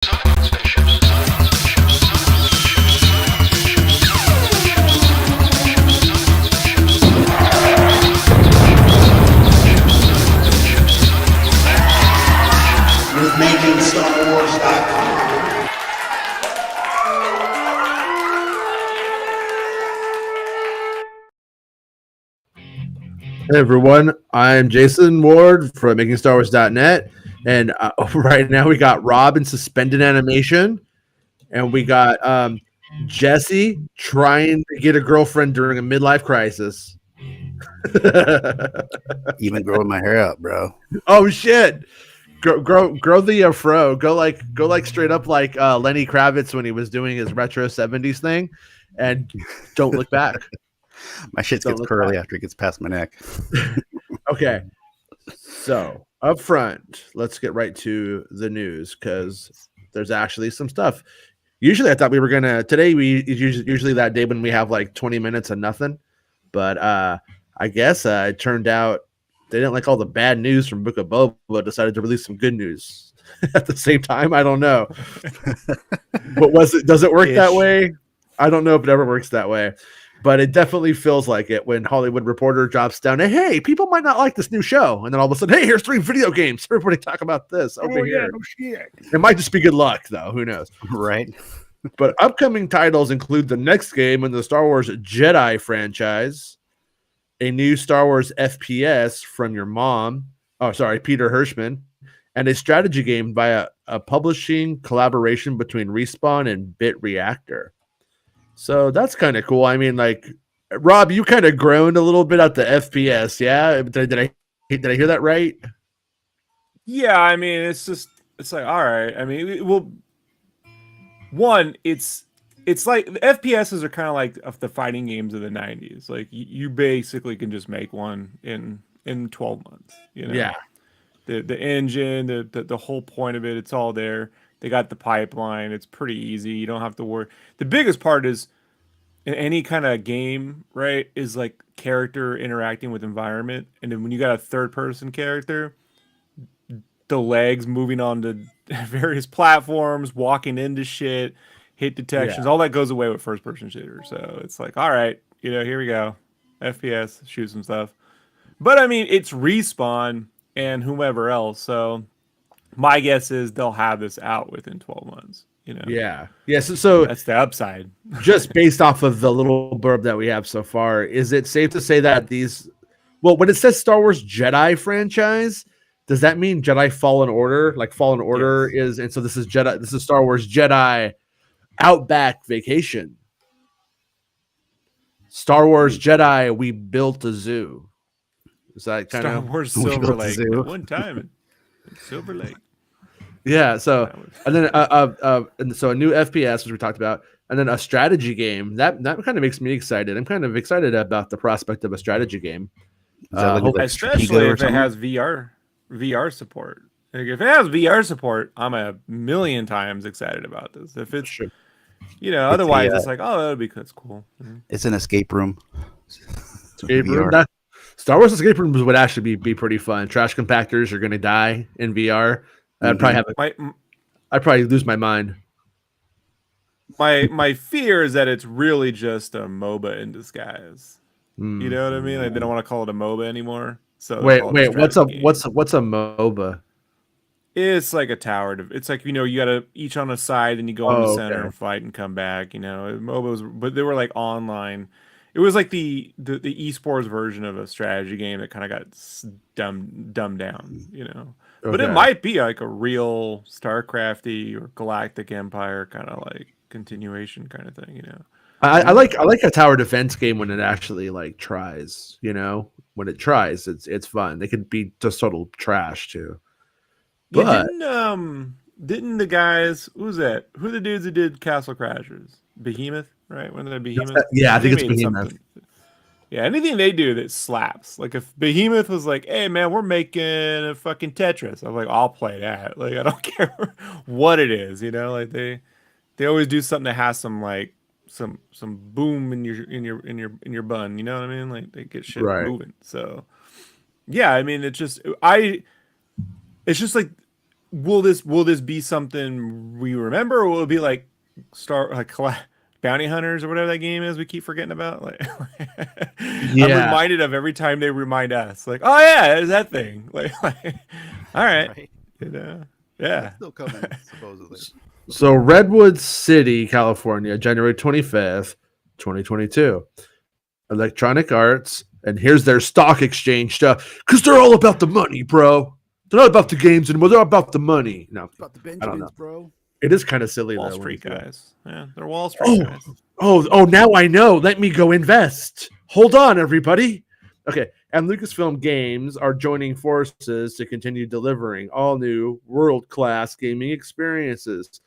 With MakingStarWars.net. Hey everyone, I'm Jason Ward from MakingStarWars.net, and right now we got Rob in suspended animation, and we got Jesse trying to get a girlfriend during a midlife crisis. Even growing my hair out, bro. Oh shit! Grow the fro. Go like straight up like Lenny Kravitz when he was doing his retro '70s thing, and don't look back. My shit gets curly after it gets past my neck. Okay, so up front, let's get right to the news because there's actually some stuff. Usually, I thought we were gonna today. Usually that day when we have like 20 minutes of nothing, but I guess it turned out they didn't like all the bad news from Book of Boba. Decided to release some good news at the same time. I don't know. What was it? Does it work that way? I don't know if it ever works that way. But it definitely feels like it when Hollywood Reporter drops down, hey, people might not like this new show. And then all of a sudden, hey, here's 3 video games. Everybody talk about this over here. No shit. It might just be good luck, though. Who knows? Right. But upcoming titles include the next game in the Star Wars Jedi franchise, a new Star Wars FPS from your mom, Peter Hirschman, and a strategy game via a publishing collaboration between Respawn and Bit Reactor. So that's kind of cool. I mean, like, Rob, you kind of groaned a little bit at the FPS, yeah? Did I hear that right? Yeah, I mean, it's like, all right. I mean, it's like the FPSs are kind of like of the fighting games of the 90s. Like you basically can just make one in 12 months, you know? Yeah. The engine, the whole point of it, it's all there. They got the pipeline. It's pretty easy. You don't have to worry. The biggest part is in any kind of game, right, is like character interacting with environment. And then when you got a third person character, the legs moving onto various platforms, walking into shit, hit detections, all that goes away with first person shooters. So it's like, all right, here we go. FPS, shoot some stuff. But I mean, it's Respawn and whomever else. So my guess is they'll have this out within 12 months. Yeah. So that's the upside. Just based off of the little blurb that we have so far, is it safe to say that when it says Star Wars Jedi franchise, does that mean Jedi Fallen Order? Like Fallen Order is, and so this is Star Wars Jedi Outback Vacation. Star Wars Jedi, we built a zoo. Is that kind of Star Wars Silver Lake? At one time in Silver Lake. Yeah. So and then and so a new FPS, which we talked about, and then a strategy game that kind of makes me excited. I'm kind of excited about the prospect of a strategy game, especially if it has VR support. Like if it has VR support, I'm a million times excited about this. If it's otherwise it's like, oh, that would be cool. It's an escape room. Escape room. Star Wars escape rooms would actually be pretty fun. Trash compactors are going to die in VR. I'd probably lose my mind. My fear is that it's really just a MOBA in disguise. You know what I mean? Like they don't want to call it a MOBA anymore. So wait, what's a MOBA? It's like a tower. It's like you gotta each on a side, and you go in the center and fight and come back. MOBAs, but they were like online. It was like the esports version of a strategy game that kind of got dumbed down. But it might be like a real StarCrafty or Galactic Empire kind of like continuation kind of thing. I like a tower defense game when it actually like tries. When it tries, it's fun. They could be just total trash too. But didn't the guys? Who's that? Who are the dudes that did Castle Crashers? Behemoth, right? When they're Behemoth. Yeah, I think it's Behemoth. Something. Yeah, anything they do that slaps. Like if Behemoth was like, "Hey man, we're making a fucking Tetris," I'm like, "I'll play that." Like I don't care what it is, Like they always do something that has some like some boom in your bun. You know what I mean? Like they get shit moving. So yeah, I mean it's just like will this be something we remember, or will it be like Bounty Hunters or whatever that game is we keep forgetting about? Like, I'm reminded of every time they remind us, like, oh yeah, there's that thing. Like all right, Right. yeah. That's still coming, supposedly. So Redwood City, California, January 25th, 2022. Electronic Arts, and here's their stock exchange stuff, because they're all about the money, bro. They're not about the games anymore. They're about the money. No, About the I don't know. Benjamins, bro. It is kind of silly, Wall though. Street guys. Yeah, they're Wall Street guys. Oh, now I know. Let me go invest. Hold on, everybody. Okay, and Lucasfilm Games are joining forces to continue delivering all new world-class gaming experiences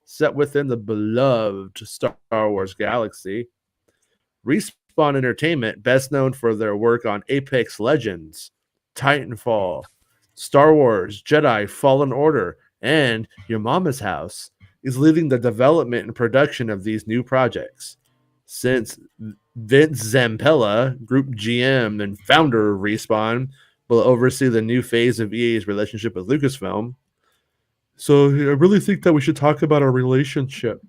set within the beloved Star Wars galaxy. Respawn Entertainment, best known for their work on Apex Legends, Titanfall, Star Wars, Jedi Fallen Order, and Your Mama's House, is leading the development and production of these new projects. Since Vince Zampella, Group GM and founder of Respawn, will oversee the new phase of EA's relationship with Lucasfilm. So I really think that we should talk about our relationship.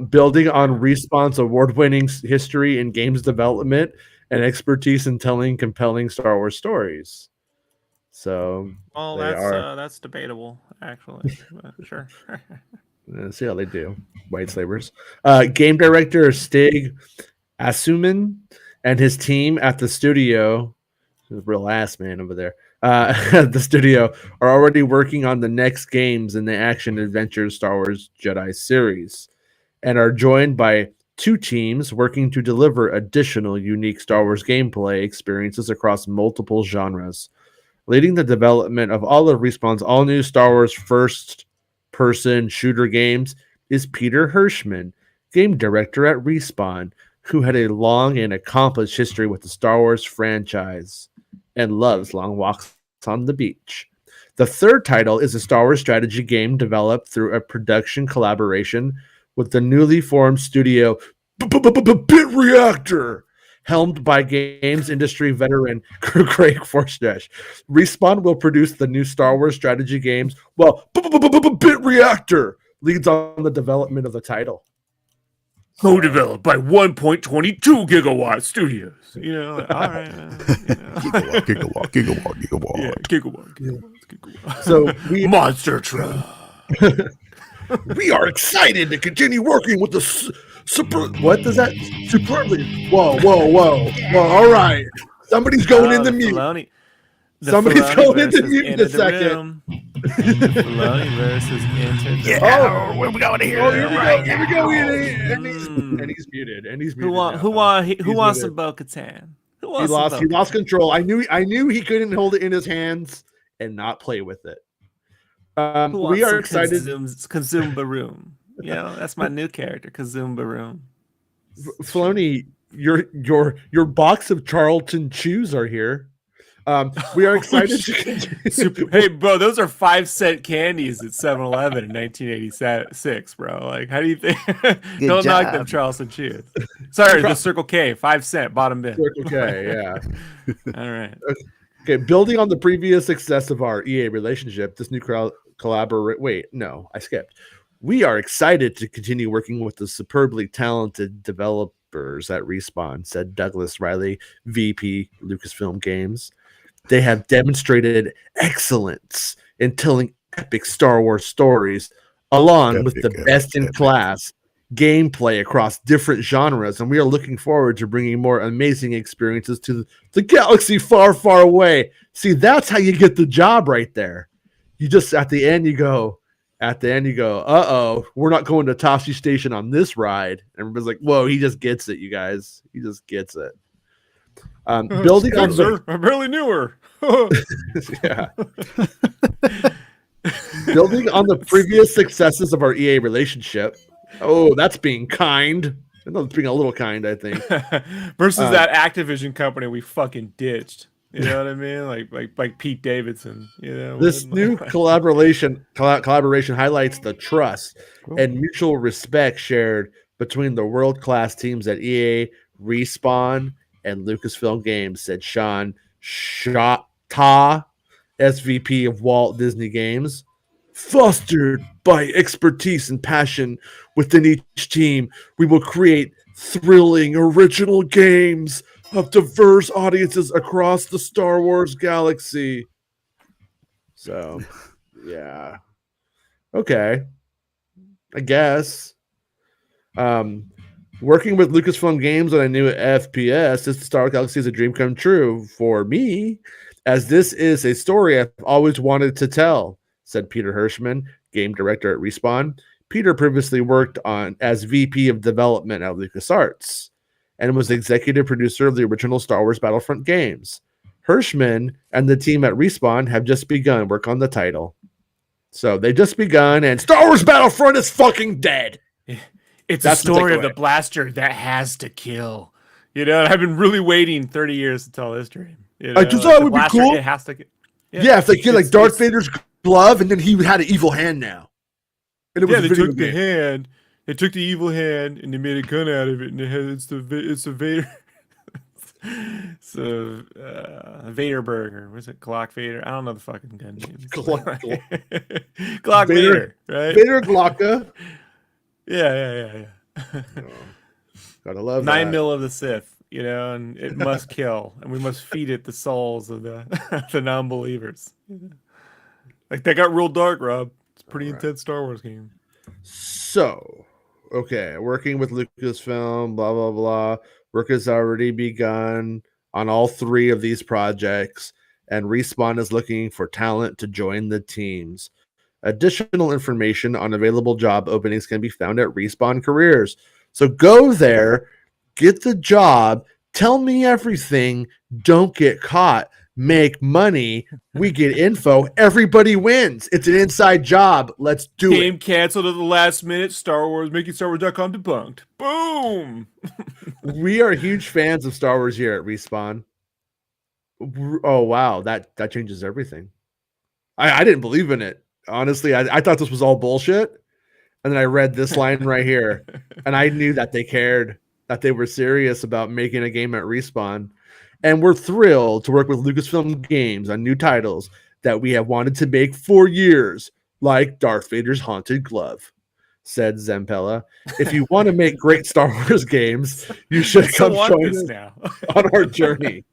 Building on Respawn's award-winning history in games development and expertise in telling compelling Star Wars stories. So, well, that's debatable, actually. Sure. See how they do, white slavers. Game director Stig Asuman and his team at the studio, real ass man over there, at the studio, are already working on the next games in the action adventure Star Wars Jedi series, and are joined by two teams working to deliver additional unique Star Wars gameplay experiences across multiple genres. Leading the development of all of Respawn's all-new Star Wars first-person shooter games is Peter Hirschman, game director at Respawn, who had a long and accomplished history with the Star Wars franchise and loves long walks on the beach. The third title is a Star Wars strategy game developed through a production collaboration with the newly formed studio Bit Reactor, helmed by games industry veteran Craig Forstech. Respawn will produce the new Star Wars strategy games, while Bit Reactor leads on the development of the title. Co-developed by 1.22 gigawatt studios. You know, like, all right. Gigawatt. Yeah, gigawatt. So we Monster Truck. We are excited to continue working with the super. What does that superbly? Whoa! All right, somebody's going into mute. Somebody's going into mute in a second. Filoni versus Enter the Yeah, where we going here? Oh, here we go. And he's muted. Who wants some Bo-Katan? He lost control. I knew he couldn't hold it in his hands and not play with it. We are excited. Consume Baroom. You know, that's my new character, Consume Baroom. Filoni, your box of Charlton Chews are here. We are excited to continue. Hey, bro, those are 5-cent candies at 7-Eleven in 1986, bro. Like, how do you think? Don't knock them Charleston Chews. Sorry, the Circle K, 5 cent, bottom bin. Circle K, yeah. All right. Okay, building on the previous success of our EA relationship, this new collaborate. Wait, no, I skipped. We are excited to continue working with the superbly talented developers at Respawn, said Douglas Riley, VP Lucasfilm Games. They have demonstrated excellence in telling epic Star Wars stories, along with the best-in-class gameplay across different genres, and we are looking forward to bringing more amazing experiences to the galaxy far, far away. See, that's how you get the job right there. You just, at the end, you go, uh-oh, we're not going to Tosche Station on this ride. And everybody's like, whoa, he just gets it, you guys. He just gets it. Building on I barely knew her. Yeah. Building on the previous successes of our EA relationship. Oh, that's being kind. That's being a little kind, I think. Versus that Activision company we fucking ditched. You know what I mean? Like Pete Davidson. You know, this new collaboration highlights the trust and mutual respect shared between the world-class teams at EA, Respawn, and Lucasfilm Games, said Sean Shata, SVP of Walt Disney Games. Fostered by expertise and passion within each team, we will create thrilling original games of diverse audiences across the Star Wars galaxy. So, yeah. Okay. I guess. Working with Lucasfilm Games on a new FPS, this Star Wars Galaxy is a dream come true for me, as this is a story I've always wanted to tell, said Peter Hirschman, game director at Respawn. Peter previously worked on as VP of Development at LucasArts and was executive producer of the original Star Wars Battlefront games. Hirschman and the team at Respawn have just begun work on the title. So they just begun, and Star Wars Battlefront is fucking dead. It's That's a story of the the blaster that has to kill. You know, and I've been really waiting 30 years to tell this dream. You know, I just thought it would be blaster, cool. It has to. Yeah, if they get like Darth Vader's glove, and then he had an evil hand now. And it was they a video took the game. hand. They took the evil hand and they made a gun out of it, and it's a Vader. So Vader burger. Was it Glock Vader? I don't know the fucking gun name. Glock Vader, right? Vader Glocka. Yeah. Gotta love 9 that. mil of the Sith, you know, and it must kill, and we must feed it the souls of the the non-believers. Like that got real dark, Rob. It's a pretty intense Star Wars game. So, okay, working with Lucasfilm, blah blah blah. Work has already begun on all 3 of these projects, and Respawn is looking for talent to join the teams. Additional information on available job openings can be found at Respawn Careers. So go there, get the job, tell me everything, don't get caught, make money, we get info, everybody wins. It's an inside job. Let's do it. Game canceled at the last minute. Star Wars, MakingStarWars.com debunked. Boom! We are huge fans of Star Wars here at Respawn. Oh, wow. That changes everything. I didn't believe in it. Honestly, I thought this was all bullshit. And then I read this line right here, and I knew that they cared, that they were serious about making a game at Respawn. And we're thrilled to work with Lucasfilm Games on new titles that we have wanted to make for years, like Darth Vader's Haunted Glove, said Zempella. If you want to make great Star Wars games, you should come join us now on our journey.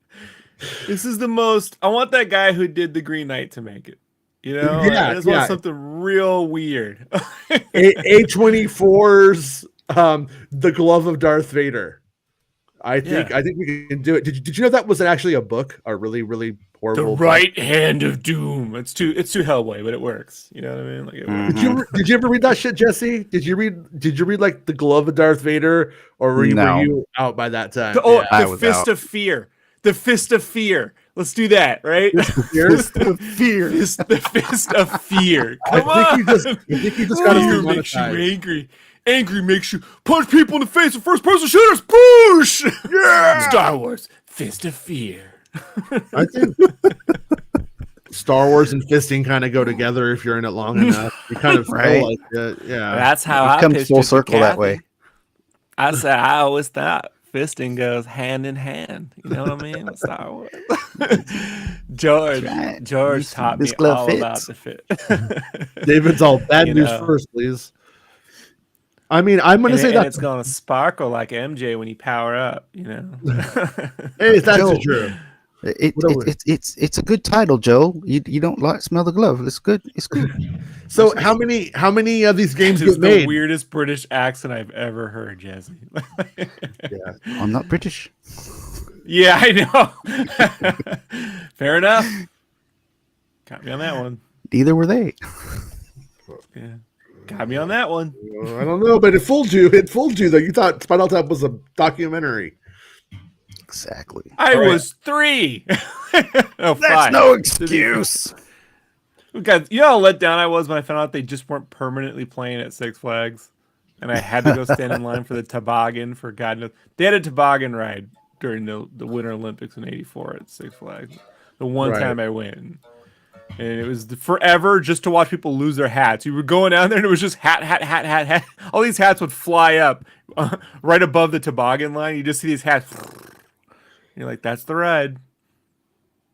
This is the most. I want that guy who did the Green Knight to make it. You know, Yeah, I just want something real weird. A24's The Glove of Darth Vader. I think we can do it. Did you know that was actually a book? A really, really horrible The Right Hand of Doom. It's too Hellboy, but it works. You know what I mean? Like it works. Did you ever read that shit, Jesse? Did you read like The Glove of Darth Vader, or were you out by that time? The Fist of Fear. The Fist of Fear. Let's do that, right? Fist of Fear. The Fist of Fear. Come on. I think you just got Fear makes you angry. Angry makes you punch people in the face with first-person shooters. Boosh! Yeah! Star Wars. Fist of Fear. I think Star Wars and fisting kind of go together if you're in it long enough. You kind of feel like it. Yeah. That's how it comes full circle that way. I said I always thought fisting goes hand in hand. You know what I mean? With Star Wars. George taught me all about the fit. David's all bad news first, please. I mean, I'm going to say that it's going to sparkle like MJ when you power up. You know. Hey, that's true. It's a good title, Joe. You don't smell the glove. It's good. It's good. So how many of these games This get made? The weirdest British accent I've ever heard, Jesse. Yeah. I'm not British. Yeah, I know. Fair enough. Got me on that one. Neither were they. Yeah. Got me on that one. I don't know, but it fooled you. It fooled you, though. You thought Spinal Tap was a documentary. Exactly. I was 3. That's 5. no excuse. God, you know how let down I was when I found out they just weren't permanently playing at Six Flags, and I had to go stand in line for the toboggan for God knows. They had a toboggan ride during the Winter Olympics in '84 at Six Flags. The one time I went. And it was forever just to watch people lose their hats. You were going down there and it was just hat. All these hats would fly up right above the toboggan line. You just see these hats. You're like, that's the ride.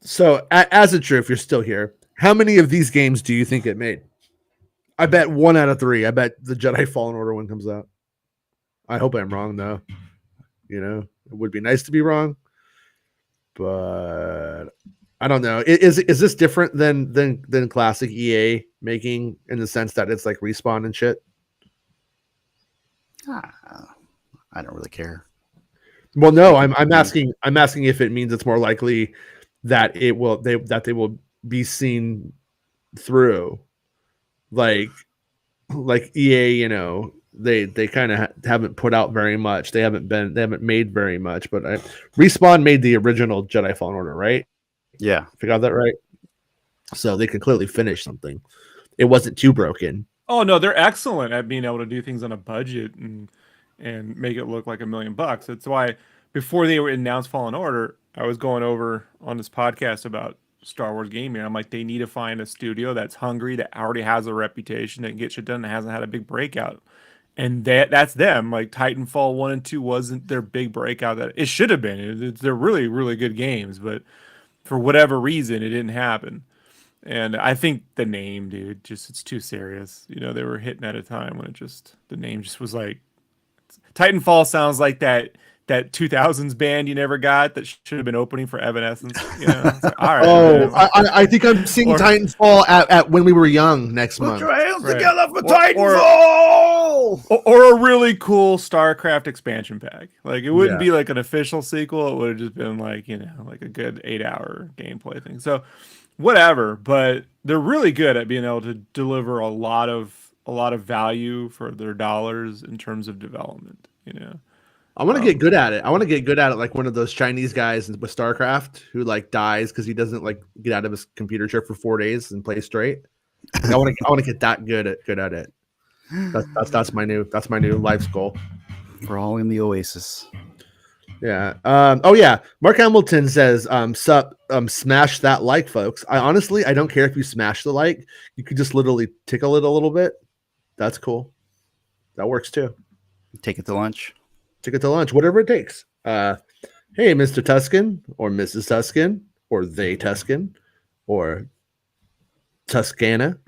So, as a true, if you're still here, how many of these games do you think it made? I bet 1 out of 3. I bet the Jedi Fallen Order one comes out. I hope I'm wrong though. You know, it would be nice to be wrong, but I don't know. Is this different than classic EA making in the sense that it's like Respawn and shit? I don't really care. Well, no, I'm asking if it means it's more likely that they will be seen through, like EA. You know, they kind of haven't put out very much. They haven't made very much. But Respawn made the original Jedi Fallen Order, right? Yeah, If I got that right. So they can clearly finish something. It wasn't too broken. Oh no, they're excellent at being able to do things on a budget and make it look like $1 million. That's why before they were announced Fallen Order, I was going over on this podcast about Star Wars gaming. I'm like, they need to find a studio that's hungry, that already has a reputation, that can get shit done, that hasn't had a big breakout. And that's them. Like Titanfall 1 and 2 wasn't their big breakout that it should have been. They're really, really good games, but for whatever reason, it didn't happen. And I think the name, dude, just it's too serious. You know, they were hitting at a time when the name just was like, Titanfall sounds like that 2000s band you never got that should have been opening for Evanescence. You know, it's like, all right. Oh, I think I'm seeing Titanfall at when we were young next month. Put your hands Right. together for Titanfall! Or a really cool StarCraft expansion pack. Like it wouldn't be like an official sequel. It would have just been like, you know, like a good 8-hour gameplay thing. So whatever, but they're really good at being able to deliver a lot of value for their dollars in terms of development, you know. I want to get good at it. I want to get good at it like one of those Chinese guys with StarCraft who like dies because he doesn't like get out of his computer chair for 4 days and play straight. Like, I want to get that good at it. That's my new life's goal. we're all in the Oasis. Yeah. Oh yeah. Mark Hamilton says, smash that like, folks. I don't care if you smash the like. You could just literally tickle it a little bit. That's cool. That works too. Take it to lunch. Take it to lunch, whatever it takes. Hey, Mr. Tuscan or Mrs. Tuscan or they Tuscan or Tuscanakin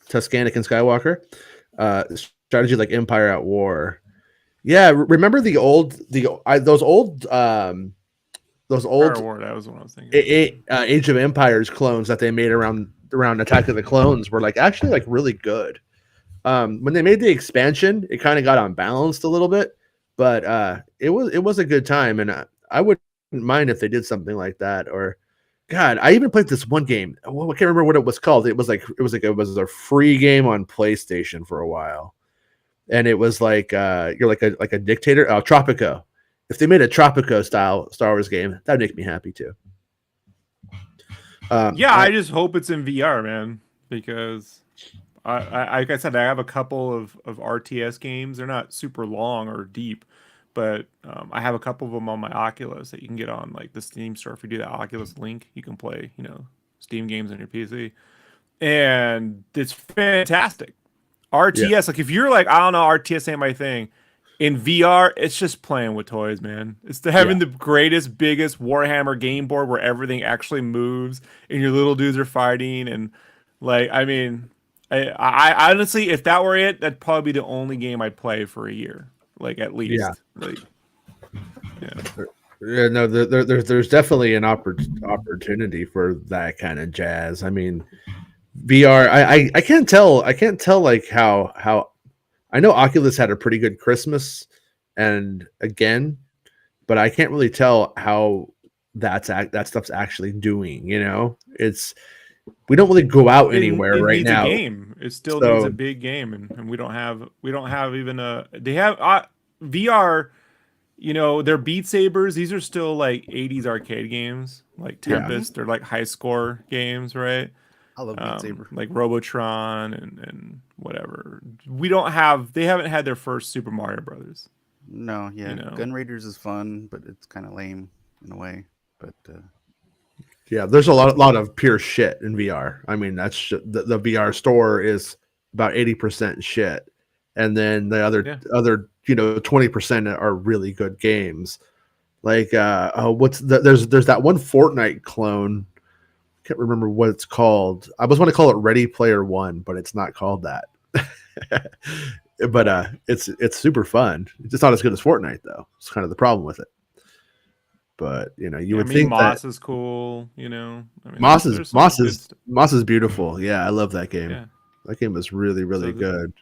Skywalker. Strategy like Empire at War. Yeah, remember those old Empire War, that was what I was thinking. Age of Empires clones that they made around Attack of the Clones were like actually like really good. When they made the expansion, it kind of got unbalanced a little bit, but it was a good time, and I wouldn't mind if they did something like that. Or, God, I even played this one game. I can't remember what it was called. It was a free game on PlayStation for a while, and it was like you're like a dictator. Tropico. If they made a Tropico style Star Wars game, that'd make me happy too. I just hope it's in VR, man, because like I said, I have a couple of RTS games. They're not super long or deep, but I have a couple of them on my Oculus that you can get on like the Steam store. If you do that Oculus link, you can play, you know, Steam games on your PC, and it's fantastic. RTS, like if you're like, I don't know, RTS ain't my thing. In VR, it's just playing with toys, man. It's having the greatest, biggest Warhammer game board where everything actually moves and your little dudes are fighting. And like, I mean, I honestly, if that were it, that'd probably be the only game I'd play for a year, like at least. Yeah. Like, yeah. No, there's definitely an opportunity for that kind of jazz. I mean, VR. I can't tell like how. I know Oculus had a pretty good Christmas, but I can't really tell how that stuff's actually doing. You know, we don't really go out anywhere it right needs now. A game. It still needs a big game, and we don't have even a. They have VR. You know, they're Beat Sabers. These are still like 80s arcade games, like Tempest. They're like high score games, right? I love Beat Saber. Like Robotron and whatever. They haven't had their first Super Mario Brothers. No, yeah. You know? Gun Raiders is fun, but it's kind of lame in a way. But yeah, there's a lot of pure shit in VR. I mean, that's the VR store is about 80% shit, and then the other 20% are really good games. Like there's that one Fortnite clone can't remember what it's called. I always want to call it Ready Player One, but it's not called that. But it's super fun. It's just not as good as Fortnite though. It's kind of the problem with it. But you know, you would think Moss that is cool. You know, I mean, Moss there's is some Moss good is stuff. Moss is beautiful. Yeah, I love that game. Yeah. That game was really really good.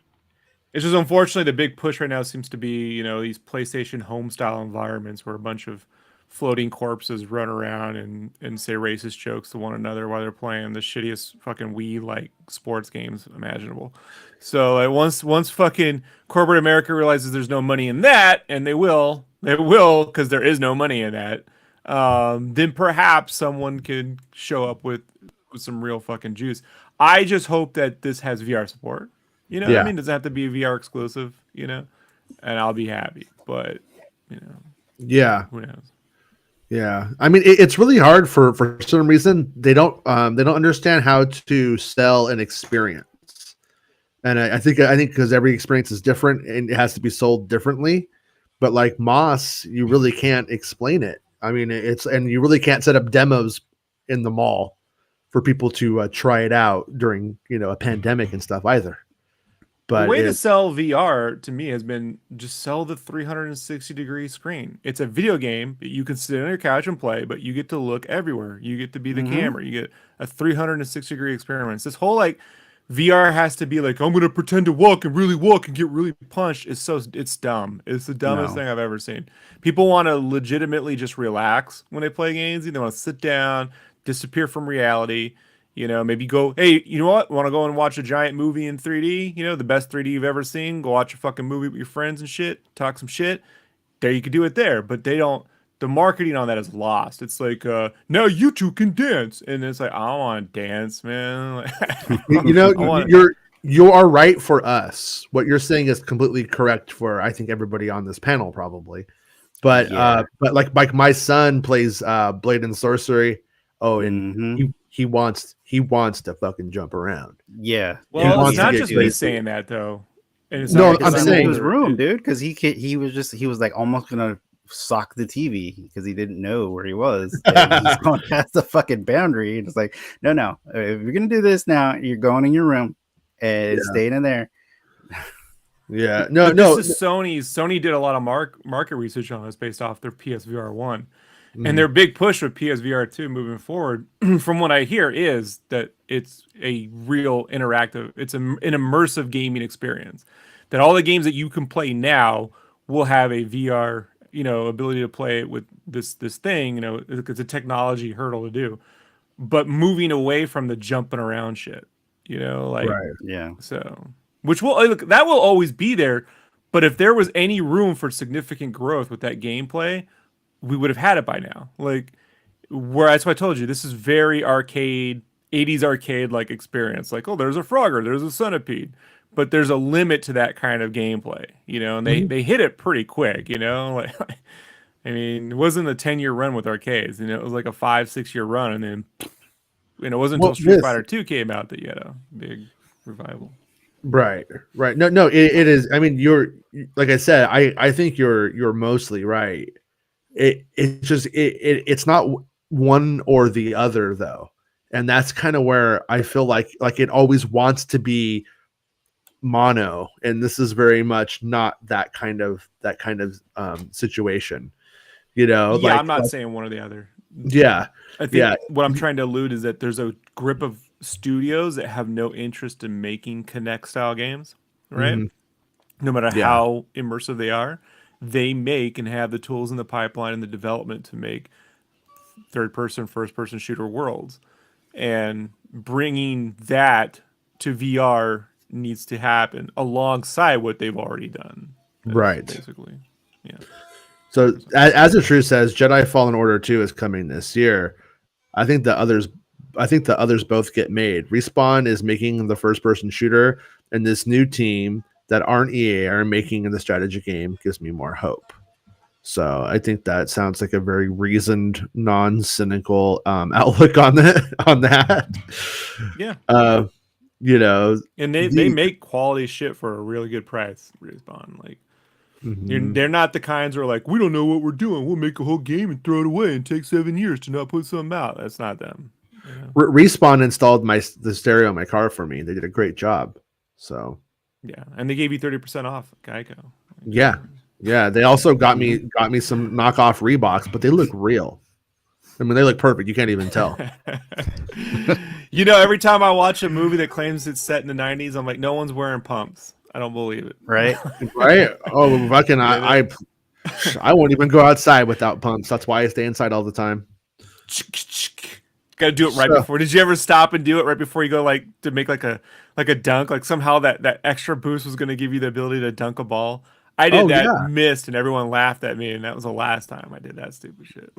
It's just unfortunately the big push right now seems to be, you know, these PlayStation home style environments where a bunch of floating corpses run around and say racist jokes to one another while they're playing the shittiest fucking Wii like sports games imaginable. So like once fucking corporate America realizes there's no money in that, and they will because there is no money in that, then perhaps someone could show up with some real fucking juice. I just hope that this has VR support. You know what I Yeah. mean? Doesn't have to be VR exclusive, you know, and I'll be happy. But you know, Yeah. who knows? Yeah, I mean it's really hard for some reason they don't understand how to sell an experience, and I think because every experience is different and it has to be sold differently. But like Moss, you really can't explain it. I mean, and you really can't set up demos in the mall for people to try it out during a pandemic and stuff either. The But way to sell VR to me has been just sell the 360-degree screen. It's a video game that you can sit on your couch and play, but you get to look everywhere. You get to be the camera. You get a 360-degree experience. This whole like VR has to be like, I'm gonna pretend to walk and really walk and get really punched. It's dumb. It's the dumbest thing I've ever seen. People want to legitimately just relax when they play games. They want to sit down, disappear from reality. You know, maybe go, hey, you know what? Want to go and watch a giant movie in 3D? You know, the best 3D you've ever seen. Go watch a fucking movie with your friends and shit. Talk some shit. There, you could do it there. But they don't. The marketing on that is lost. It's like, now you two can dance, and it's like, I don't want to dance, man. You are right for us. What you're saying is completely correct for I think everybody on this panel probably. But like my son plays Blade and Sorcery. Oh, and he wants to fucking jump around. Yeah. Well, it's to not get just me crazy. saying that though. And it's No, not I'm because saying- in his room, dude, because he was like almost gonna sock the TV because he didn't know where he was. And he's going past the fucking boundary, and it's like, no, if you're gonna do this now, you're going in your room and staying in there. Yeah, But this is Sony's. Sony did a lot of market research on this based off their PSVR 1. And their big push with PSVR 2 moving forward, from what I hear, is that it's a real interactive, it's an immersive gaming experience. That all the games that you can play now will have a VR, ability to play it with this thing. It's a technology hurdle to do, but moving away from the jumping around shit. right. Yeah. So, which that will always be there. But if there was any room for significant growth with that gameplay, we would have had it by now. Like, where that's why I told you this is very arcade, 80s arcade like experience. Like, oh, there's a Frogger, there's a Centipede, but there's a limit to that kind of gameplay, and they hit it pretty quick, Like, I mean, it wasn't a 10-year run with arcades, it was like a 5-6 year run, and then, it wasn't until Street Fighter 2 came out that you had a big revival. Right. No, it is. I mean, you're like I said. I think you're mostly right. It's just it's not one or the other though, and that's kind of where I feel like it always wants to be mono, and this is very much not that kind of situation. Yeah, I'm not saying one or the other. Yeah, I think what I'm trying to allude is that there's a grip of studios that have no interest in making Kinect style games, right? No matter how immersive they are, they make and have the tools in the pipeline and the development to make third person, first person shooter worlds. And bringing that to VR needs to happen alongside what they've already done. Right. Basically. Yeah. So as the truth says, Jedi Fallen Order 2 is coming this year. I think the others both get made. Respawn is making the first person shooter, and this new team that aren't EA are making the strategy game gives me more hope. So I think that sounds like a very reasoned, non-cynical outlook on that. Yeah. And they make quality shit for a really good price. Respawn, like, they're not the kinds who are like, we don't know what we're doing. We'll make a whole game and throw it away and take 7 years to not put something out. That's not them. Respawn installed the stereo in my car for me. They did a great job. So Yeah, and they gave you 30% off Geico. yeah. They also got me some knockoff Reeboks, but they look real. I mean, they look perfect. You can't even tell. You know, every time I watch a movie that claims it's set in the 90s, I'm like, no one's wearing pumps. I don't believe it. Right? Right? Oh, fucking I won't even go outside without pumps. That's why I stay inside all the time. Got to do it right before. Did you ever stop and do it right before you go, like, to make like a dunk? Like somehow that extra boost was going to give you the ability to dunk a ball. I did that, yeah. missed, and everyone laughed at me, and that was the last time I did that stupid shit.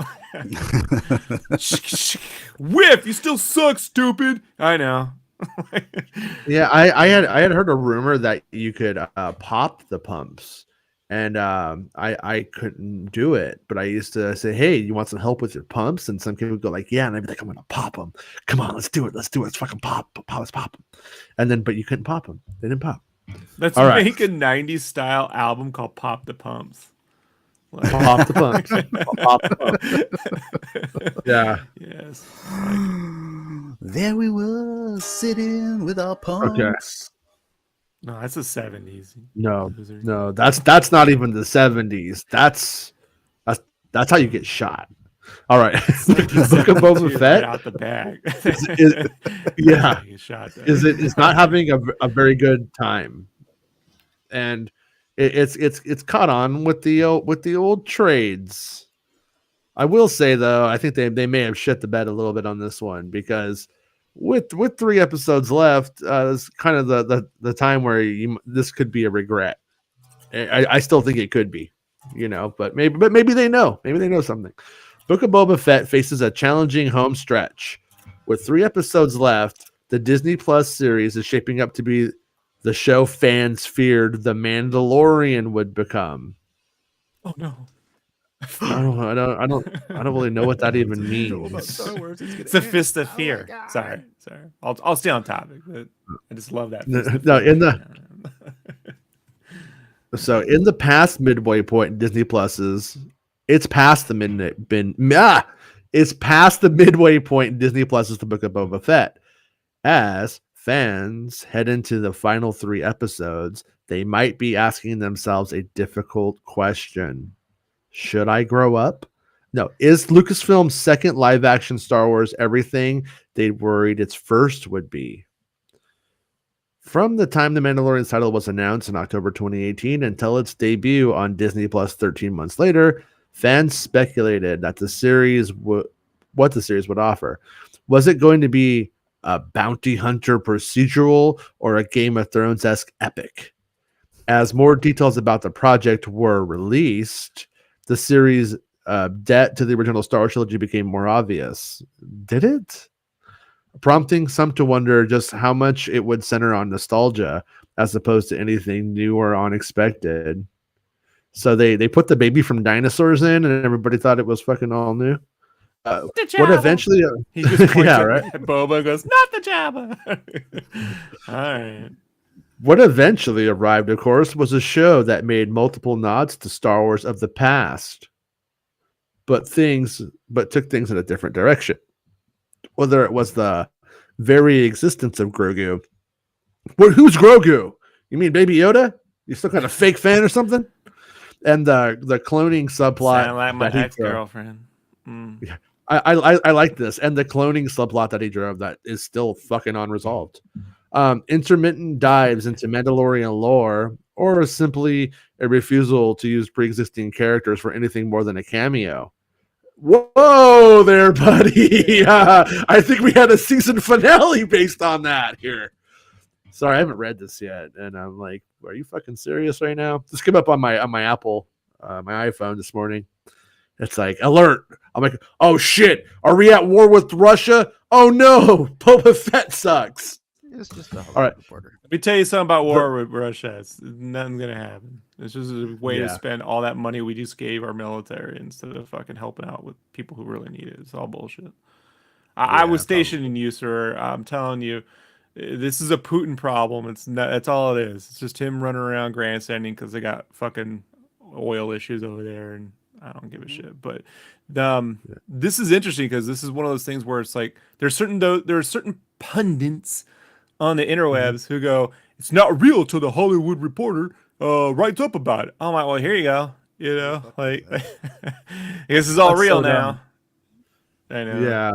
Whiff! You still suck, stupid. I know. Yeah, I had heard a rumor that you could pop the pumps, and I couldn't do it. But I used to say, "Hey, you want some help with your pumps?" And some people would go like, "Yeah," and I'd be like, "I'm gonna pop them. Come on, let's do it. Let's fucking pop. Let's pop them." And then, but you couldn't pop them. They didn't pop. Let's All right. make a 90s style album called Pop the Pumps. Like, Pop the pumps. Pop the pumps. Yeah. Yes. There we were sitting with our pumps. Okay. No, that's the 70s. No, that's not even the 70s. That's how you get shot. All right. Book of Boba Fett out the bag. Yeah. Shot It's not having a very good time. And it's caught on with the old trades. I will say though, I think they may have shit the bed a little bit on this one, because with 3 episodes left, it's kind of the time where this could be a regret. I still think it could be, but maybe they know. Maybe they know something. Book of Boba Fett faces a challenging home stretch. With 3 episodes left, the Disney Plus series is shaping up to be the show fans feared The Mandalorian would become. Oh no. I don't really know what that even means. It's a fist of fear. Sorry. I'll stay on topic, but I just love that. So in the past midway point in Disney Plus's, it's past the midway point in Disney Plus's The Book of Boba Fett. As fans head into the final 3 episodes, they might be asking themselves a difficult question. Should I grow up? No. Is Lucasfilm's second live-action Star Wars everything they worried its first would be? From the time The Mandalorian's title was announced in October 2018 until its debut on Disney Plus 13 months later, fans speculated that what the series would offer. Was it going to be a bounty hunter procedural or a Game of Thrones-esque epic? As more details about the project were released, the series' debt to the original Star Wars trilogy became more obvious. Did it? Prompting some to wonder just how much it would center on nostalgia as opposed to anything new or unexpected. So they put the baby from dinosaurs in, and everybody thought it was fucking all new. What eventually, he just points yeah, at right. Boba and goes, "Not the Jabba." All right. What eventually arrived, of course, was a show that made multiple nods to Star Wars of the past, but took things in a different direction. Whether it was the very existence of Grogu. Who's Grogu? You mean Baby Yoda? You still kind of fake fan or something? And the cloning subplot. Sound like my ex-girlfriend. Yeah, I like this. And the cloning subplot that he drove that is still fucking unresolved. Intermittent dives into Mandalorian lore, or simply a refusal to use pre-existing characters for anything more than a cameo. Whoa there, buddy. I think we had a season finale based on that here. Sorry, I haven't read this yet, and I'm like, are you fucking serious right now? This came up on my Apple, my iPhone this morning. It's like, alert. I'm like, oh shit, are we at war with Russia? Oh no, Boba Fett sucks. It's just a all right. reporter. Let me tell you something about war with Russia. Nothing's gonna happen. It's just a way to spend all that money we just gave our military instead of fucking helping out with people who really need it. It's all bullshit. I was stationed in User. I'm telling you, this is a Putin problem. That's all it is. It's just him running around grandstanding because they got fucking oil issues over there, and I don't give a shit. But this is interesting because this is one of those things where it's like there are certain pundits on the interwebs who go, "It's not real till the Hollywood Reporter writes up about it." I'm like, well, here you go. You know, like this is all That's real so now. I know. Yeah.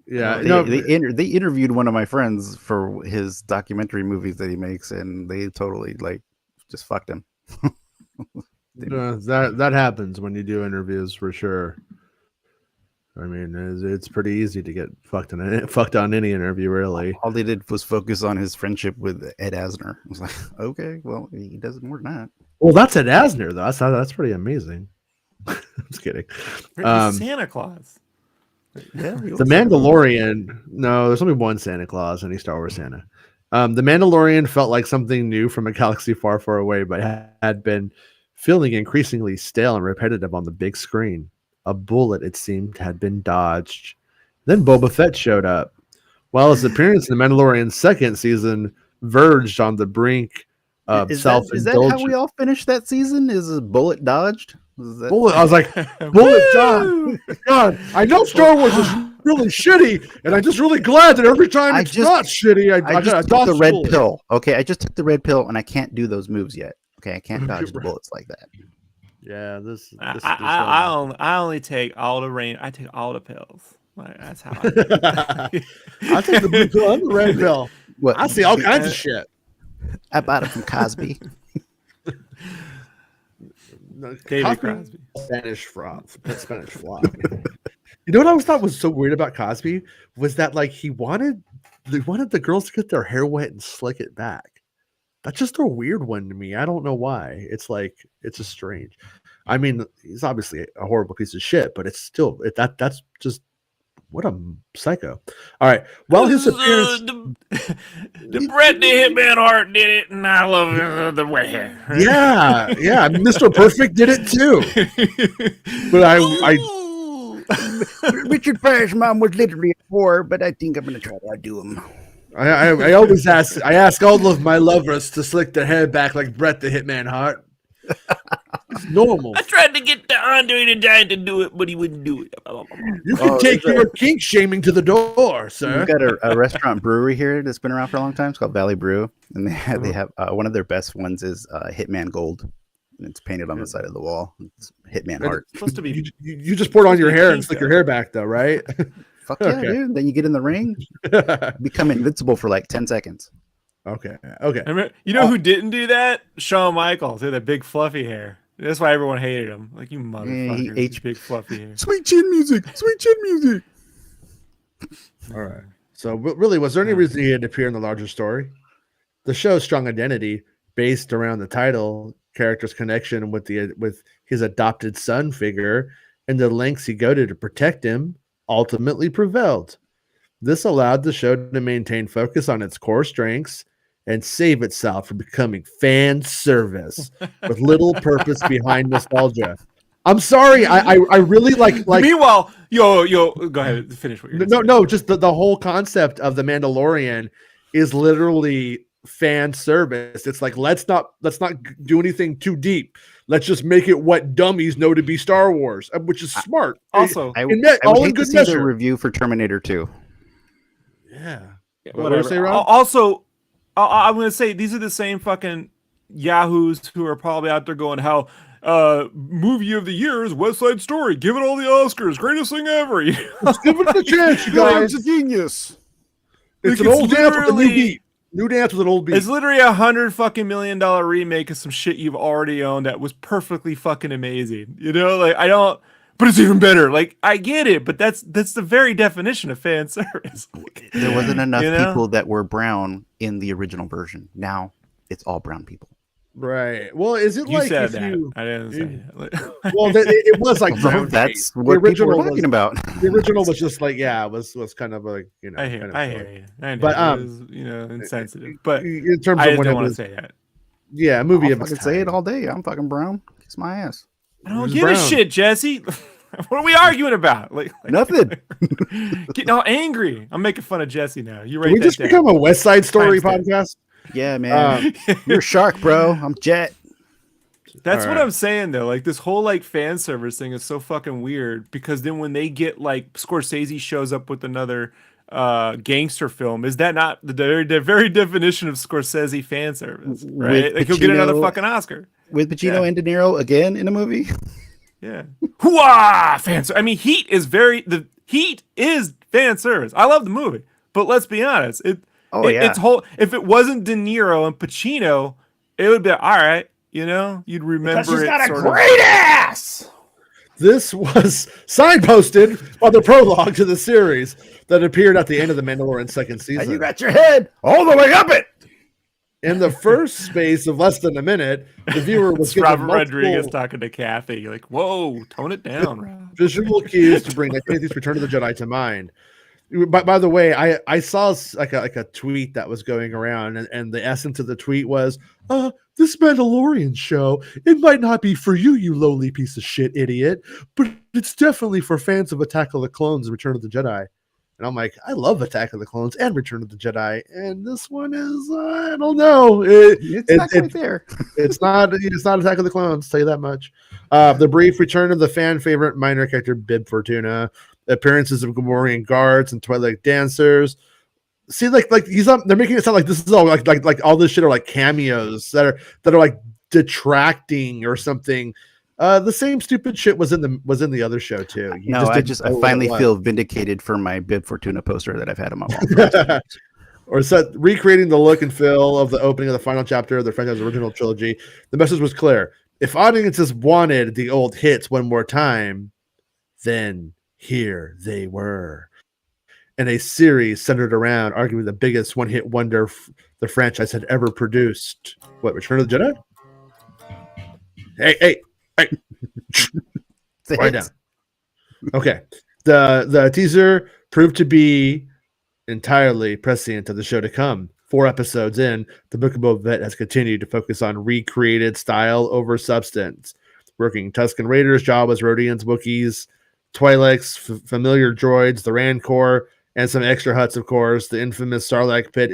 Yeah. They interviewed one of my friends for his documentary movies that he makes, and they totally like just fucked him. that happens when you do interviews for sure. I mean, it's pretty easy to get fucked on any interview, really. All they did was focus on his friendship with Ed Asner. I was like, okay, well, he does more than that. Well, that's Ed Asner, though. That's pretty amazing. I'm just kidding. Santa Claus. Yeah, The Mandalorian. No, there's only one Santa Claus, any Star Wars Santa. The Mandalorian felt like something new from a galaxy far, far away, but had been feeling increasingly stale and repetitive on the big screen. A bullet, it seemed, had been dodged. Then Boba Fett showed up. While his appearance in The Mandalorian's second season verged on the brink of self-indulgence. Is that how we all finished that season? Is a bullet dodged? Bullet, I was like, bullet dodged. God, I know Star Wars is really shitty, and I'm just really glad that every time it's not shitty, I just took the red pill. Okay, I just took the red pill, and I can't do those moves yet. Okay, I can't dodge the bullets like that. Yeah, this I only take all the rain. I take all the pills. Like, that's how I do it. I take the blue pill and the red pill. What? I see all kinds of shit. I bought it from Cosby. David Crosby. Spanish flop. You know what I always thought was so weird about Cosby was that like they wanted the girls to get their hair wet and slick it back. That's just a weird one to me. I don't know why. It's like it's just strange. I mean, he's obviously a horrible piece of shit, but it's still that's just what a psycho. All right. Well, his appearance, the Bret the Hitman Hart did it, and I love the way. Yeah, Mr. Perfect did it too. But I Richard Pryor's mom was literally a whore, but I think I'm gonna try to outdo him. I always ask all of my lovers to slick their hair back like Bret the Hitman Hart. It's normal. I tried to get the Andre the Giant to do it, but he wouldn't do it. You can take your kink shaming to the door, sir. We've got a restaurant brewery here that's been around for a long time. It's called Valley Brew, and they have one of their best ones is Hitman Gold. And it's painted on the side of the wall. It's Hitman Heart. It's supposed to be. You just pour it on your hair and slick your hair back, though, right? Fuck yeah, dude. Then you get in the ring, become invincible for like 10 seconds. Okay. You know who didn't do that? Shawn Michaels. He had that big fluffy hair. That's why everyone hated him. Like, you motherfucker. Big fluffy hair. Sweet chin music. All right. So really, was there any reason he had to appear in the larger story? The show's strong identity, based around the title, character's connection with his adopted son figure, and the lengths he go to protect him, ultimately prevailed. This allowed the show to maintain focus on its core strengths and save itself from becoming fan service with little purpose behind nostalgia. I'm sorry, I really like. Meanwhile, yo, go ahead, finish what you're saying. No, just the whole concept of the Mandalorian is literally fan service. It's like let's not do anything too deep. Let's just make it what dummies know to be Star Wars, which is smart. Also, I would hate to see the review for Terminator 2. Yeah, whatever. Also, I'm going to say these are the same fucking yahoos who are probably out there going, how movie of the year is West Side Story. Give it all the Oscars. Greatest thing ever. Let's give it a chance, you guys. It's a genius. It's an old dance with a new beat. New dance with an old beat. It's literally $100 million remake of some shit you've already owned that was perfectly fucking amazing. You know, like but it's even better. Like, I get it, but that's the very definition of fan service. There wasn't enough people that were brown in the original version. Now it's all brown people. Right. Well, is it you like said that? I didn't say that. Well, it was like brown. That's what people were talking about. The original was just like, it was kind of like, you know. I hear you. I know. But it was, insensitive. But in terms I of when don't it want to was, say that. Yeah, a movie. I can say it all day. I'm fucking brown. Kiss my ass. I don't give a shit, Jesse. What are we arguing about? Like nothing. Getting all angry. I'm making fun of Jesse now. You Can we just become a West Side Story podcast? Yeah, man. You're Shark, bro. I'm Jet. That's All what right. I'm saying though. Like this whole like fan service thing is so fucking weird because then when they get like Scorsese shows up with another gangster film, is that not the very definition of Scorsese fan service, right? With Like he'll get another Pacino, fucking Oscar. with Pacino Yeah. and De Niro again in a movie. Yeah. Hooah! Fan service. I mean, the Heat is fan service. I love the movie, but let's be honest. It's whole. If it wasn't De Niro and Pacino, it would be all right. You know, you'd remember it. ass. This was signposted by the prologue to the series that appeared at the end of the Mandalorian second season. And you got your head all the way up it. In the first space of less than a minute, the viewer was It's given Robert multiple Rodriguez talking to Kathy. You're like, whoa, tone it down, Rob. visual cues to bring Kathy's Return of the Jedi to mind. By the way, I saw like a tweet that was going around, and the essence of the tweet was, this Mandalorian show, it might not be for you, you lowly piece of shit idiot, but it's definitely for fans of Attack of the Clones and Return of the Jedi. And I'm like, I love Attack of the Clones and Return of the Jedi, and this one is, I don't know. It's not quite there. It's not Attack of the Clones, tell you that much. The brief return of the fan favorite minor character Bib Fortuna, appearances of Gamorrean guards and Twilight dancers. See, like they're making it sound like this is all like all this shit are like cameos that are like detracting or something. The same stupid shit was in the other show too. I finally feel vindicated for my Bib Fortuna poster that I've had on my wall. Or recreating the look and feel of the opening of the final chapter of the franchise original trilogy. The message was clear. If audiences wanted the old hits one more time, then here they were. In a series centered around arguably the biggest one-hit wonder the franchise had ever produced. What, Return of the Jedi? Hey. Right down. Okay. The teaser proved to be entirely prescient of the show to come. 4 episodes in, the Book of Boba Fett has continued to focus on recreated style over substance. Working Tusken Raiders, Jawas, Rodians, Wookiees, Twi'leks, familiar droids, the Rancor, and some extra huts, of course, the infamous Sarlacc pit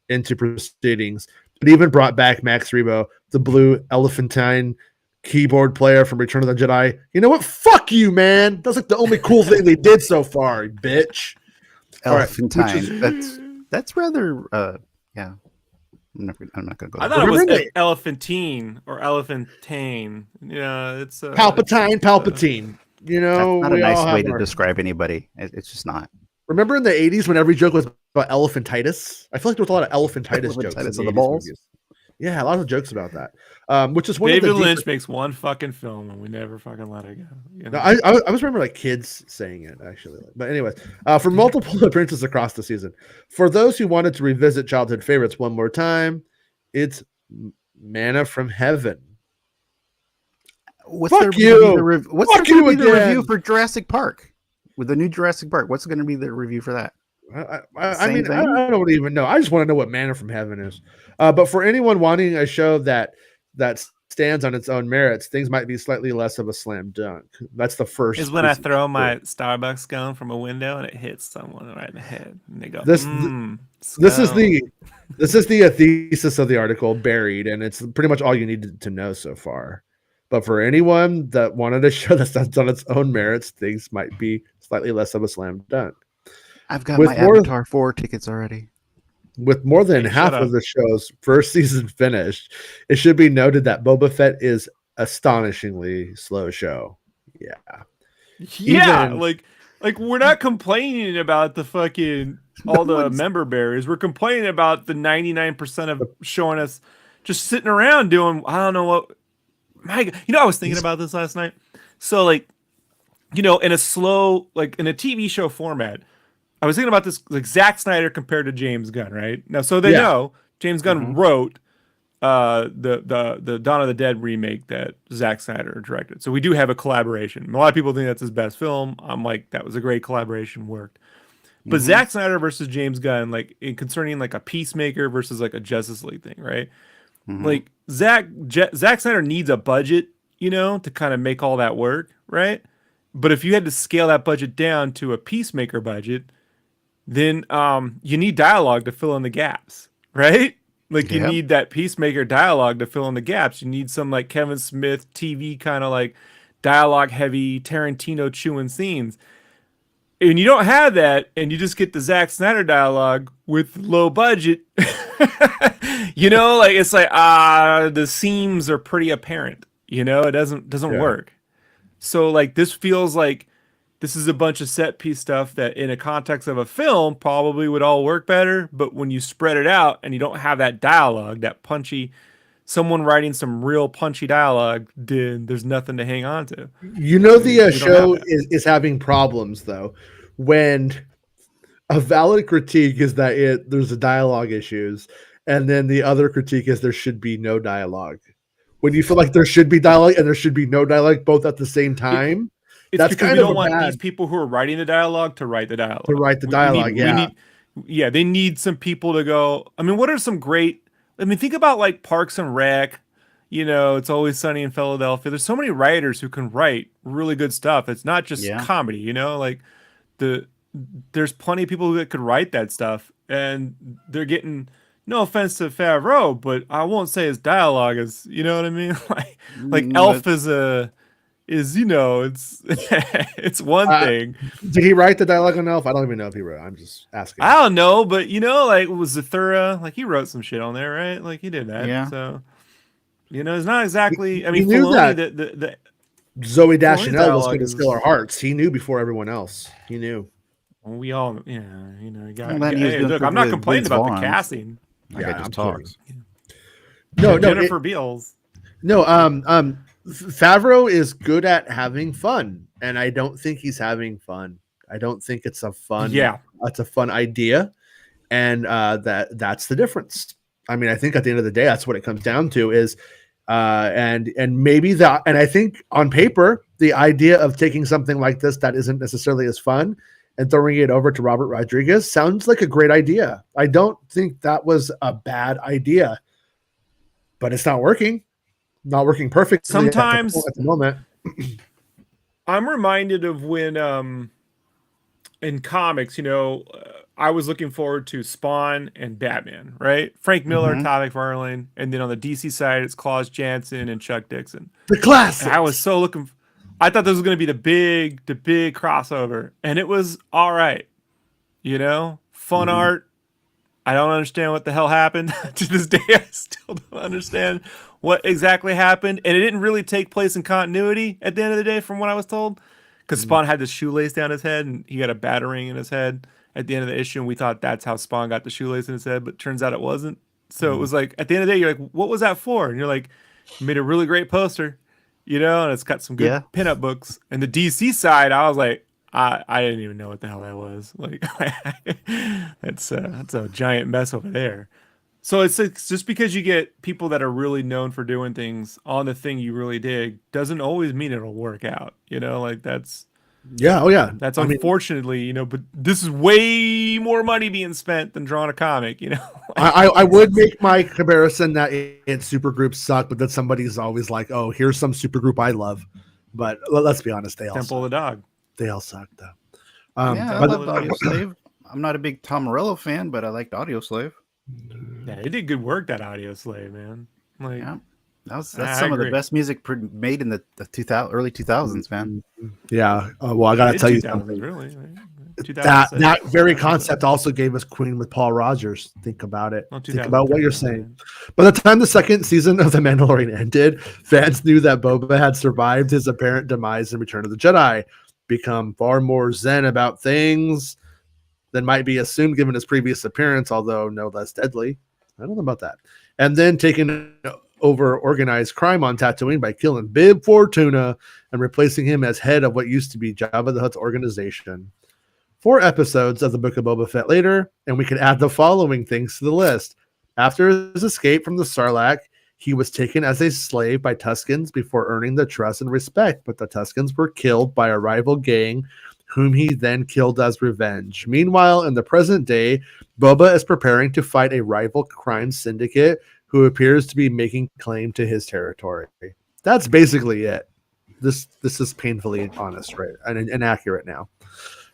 into proceedings. It even brought back Max Rebo, the blue elephantine keyboard player from Return of the Jedi. You know what? Fuck you, man. That's like the only cool thing they did so far, bitch. Elephantine. That's rather yeah. I'm not gonna go. I thought it was elephantine or elephantane. Yeah, it's Palpatine. You know, that's not a nice way to describe anybody. It's just not. Remember in the 80s when every joke was about elephantitis? I feel like there was a lot of elephantitis jokes. Elephantitis on the balls. Movies. Yeah, a lot of jokes about that. Which is one David of the Lynch makes one fucking film and we never fucking let it go. You know? No, I was remember like kids saying it actually. But anyways, for multiple appearances across the season. For those who wanted to revisit childhood favorites one more time, it's Manna from Heaven. What's going to be the review for Jurassic Park? With the new Jurassic Park, what's going to be the review for that? I mean, I don't even know. I just want to know what Manna from Heaven is. But for anyone wanting a show that stands on its own merits, things might be slightly less of a slam dunk. That's the first. Is when I throw my Starbucks scone from a window and it hits someone right in the head, and they go, This is the thesis of the article, buried, and it's pretty much all you need to know so far. But for anyone that wanted a show that stands on its own merits, things might be slightly less of a slam dunk. I've got my Avatar 4 tickets already. With more than half of the show's first season finished, it should be noted that Boba Fett is astonishingly slow show. Yeah, like we're not complaining about the fucking all the member berries. We're complaining about the 99% of showing us just sitting around doing I don't know what. My God. I was thinking about this last night. So in a slow, in a TV show format, I was thinking about this, like Zack Snyder compared to James Gunn, right? Now, so they know James Gunn wrote the Dawn of the Dead remake that Zack Snyder directed. So we do have a collaboration. A lot of people think that's his best film. I'm like, that was a great collaboration, worked. But Zack Snyder versus James Gunn, concerning a Peacemaker versus a Justice League thing, right? Like Zack Snyder needs a budget, to kind of make all that work, right? But if you had to scale that budget down to a Peacemaker budget, then you need dialogue to fill in the gaps, right? Like you Yep. need that Peacemaker dialogue to fill in the gaps. You need some like Kevin Smith TV kind of like dialogue heavy Tarantino chewing scenes. And you don't have that, and you just get the Zack Snyder dialogue with low budget. Like it's like the seams are pretty apparent. It doesn't Yeah. work. So like this feels like this is a bunch of set piece stuff that in a context of a film probably would all work better, but when you spread it out and you don't have that dialogue, that punchy someone writing some real punchy dialogue, then there's nothing to hang on to. The show is having problems though when a valid critique is that there's a dialogue issues, and then the other critique is there should be no dialogue. When you feel like there should be dialogue and there should be no dialogue both at the same time, it's that's because kind we of don't want bad these people who are writing the dialogue to write the dialogue. to write the dialogue. They need some people to go. I mean, what are some great? I mean, think about like Parks and Rec. It's Always Sunny in Philadelphia. There's so many writers who can write really good stuff. It's not just comedy. Like there's plenty of people that could write that stuff, and they're getting. No offense to Favreau, but I won't say his dialogue is. You know what I mean? like Elf is it's it's one thing. Did he write the dialogue on Elf? I don't even know if he wrote. I'm just asking. I don't know, but like was Zathura, like he wrote some shit on there, right? Like he did that. Yeah. So it's not exactly. I He mean, knew Filoni, that. the Zoe Deschanel was dialogue going to is- steal our hearts. He knew before everyone else. He knew. well, we all, you got. Well, that news Hey, look, I'm not complaining about the casting. Like I just talked. No, Jennifer Beals. Favreau is good at having fun, and I don't think he's having fun. I don't think it's a fun. Yeah, it's a fun idea, and that's the difference. I mean, I think at the end of the day, that's what it comes down to is, and maybe that, and I think on paper, the idea of taking something like this that isn't necessarily as fun and throwing it over to Robert Rodriguez sounds like a great idea. I don't think that was a bad idea, but it's not working. Not working perfectly. Sometimes at the moment. I'm reminded of when in comics, I was looking forward to Spawn and Batman, right? Frank Miller, Todd McFarlane, and then on the DC side, it's Klaus Janson and Chuck Dixon. The classic. I was so looking. I thought this was going to be the big crossover, and it was all right. Fun art. I don't understand what the hell happened. To this day, I still don't understand what exactly happened, and it didn't really take place in continuity at the end of the day, from what I was told. Because Spawn had the shoelace down his head, and he got a batarang in his head at the end of the issue, and we thought that's how Spawn got the shoelace in his head, but turns out it wasn't. So it was like, at the end of the day, you're like, what was that for? And you're like, you made a really great poster, and it's got some good pinup books. And the DC side, I was like, I didn't even know what the hell that was. Like, that's a giant mess over there. So it's just because you get people that are really known for doing things on the thing you really dig doesn't always mean it'll work out. Like that's that's unfortunately, but this is way more money being spent than drawing a comic. I would make my comparison that it's supergroups suck, but that somebody's always like, oh, here's some supergroup I love. But let's be honest, they all Temple suck. of the Dog. They all suck though. I loved Audio Slave. I'm not a big Tom Morello fan, but I liked Audio Slave. Yeah, they did good work, that Audio Slave, man. Like, that's some of the best music made in the early 2000s, man. Yeah. Well, I gotta tell you something. Really, that very concept also gave us Queen with Paul Rogers. Think about it. Think about what you're saying. By the time the second season of The Mandalorian ended, fans knew that Boba had survived his apparent demise in Return of the Jedi, become far more zen about things than might be assumed given his previous appearance, although no less deadly. I don't know about that. And then taking over organized crime on Tatooine by killing Bib Fortuna and replacing him as head of what used to be Jabba the Hutt's organization. 4 episodes of the Book of Boba Fett later, and we could add the following things to the list. After his escape from the Sarlacc, he was taken as a slave by Tuskens before earning the trust and respect, but the Tuskens were killed by a rival gang whom he then killed as revenge. Meanwhile, in the present day, Boba is preparing to fight a rival crime syndicate who appears to be making claim to his territory. That's basically it. This is painfully honest, right? And accurate now.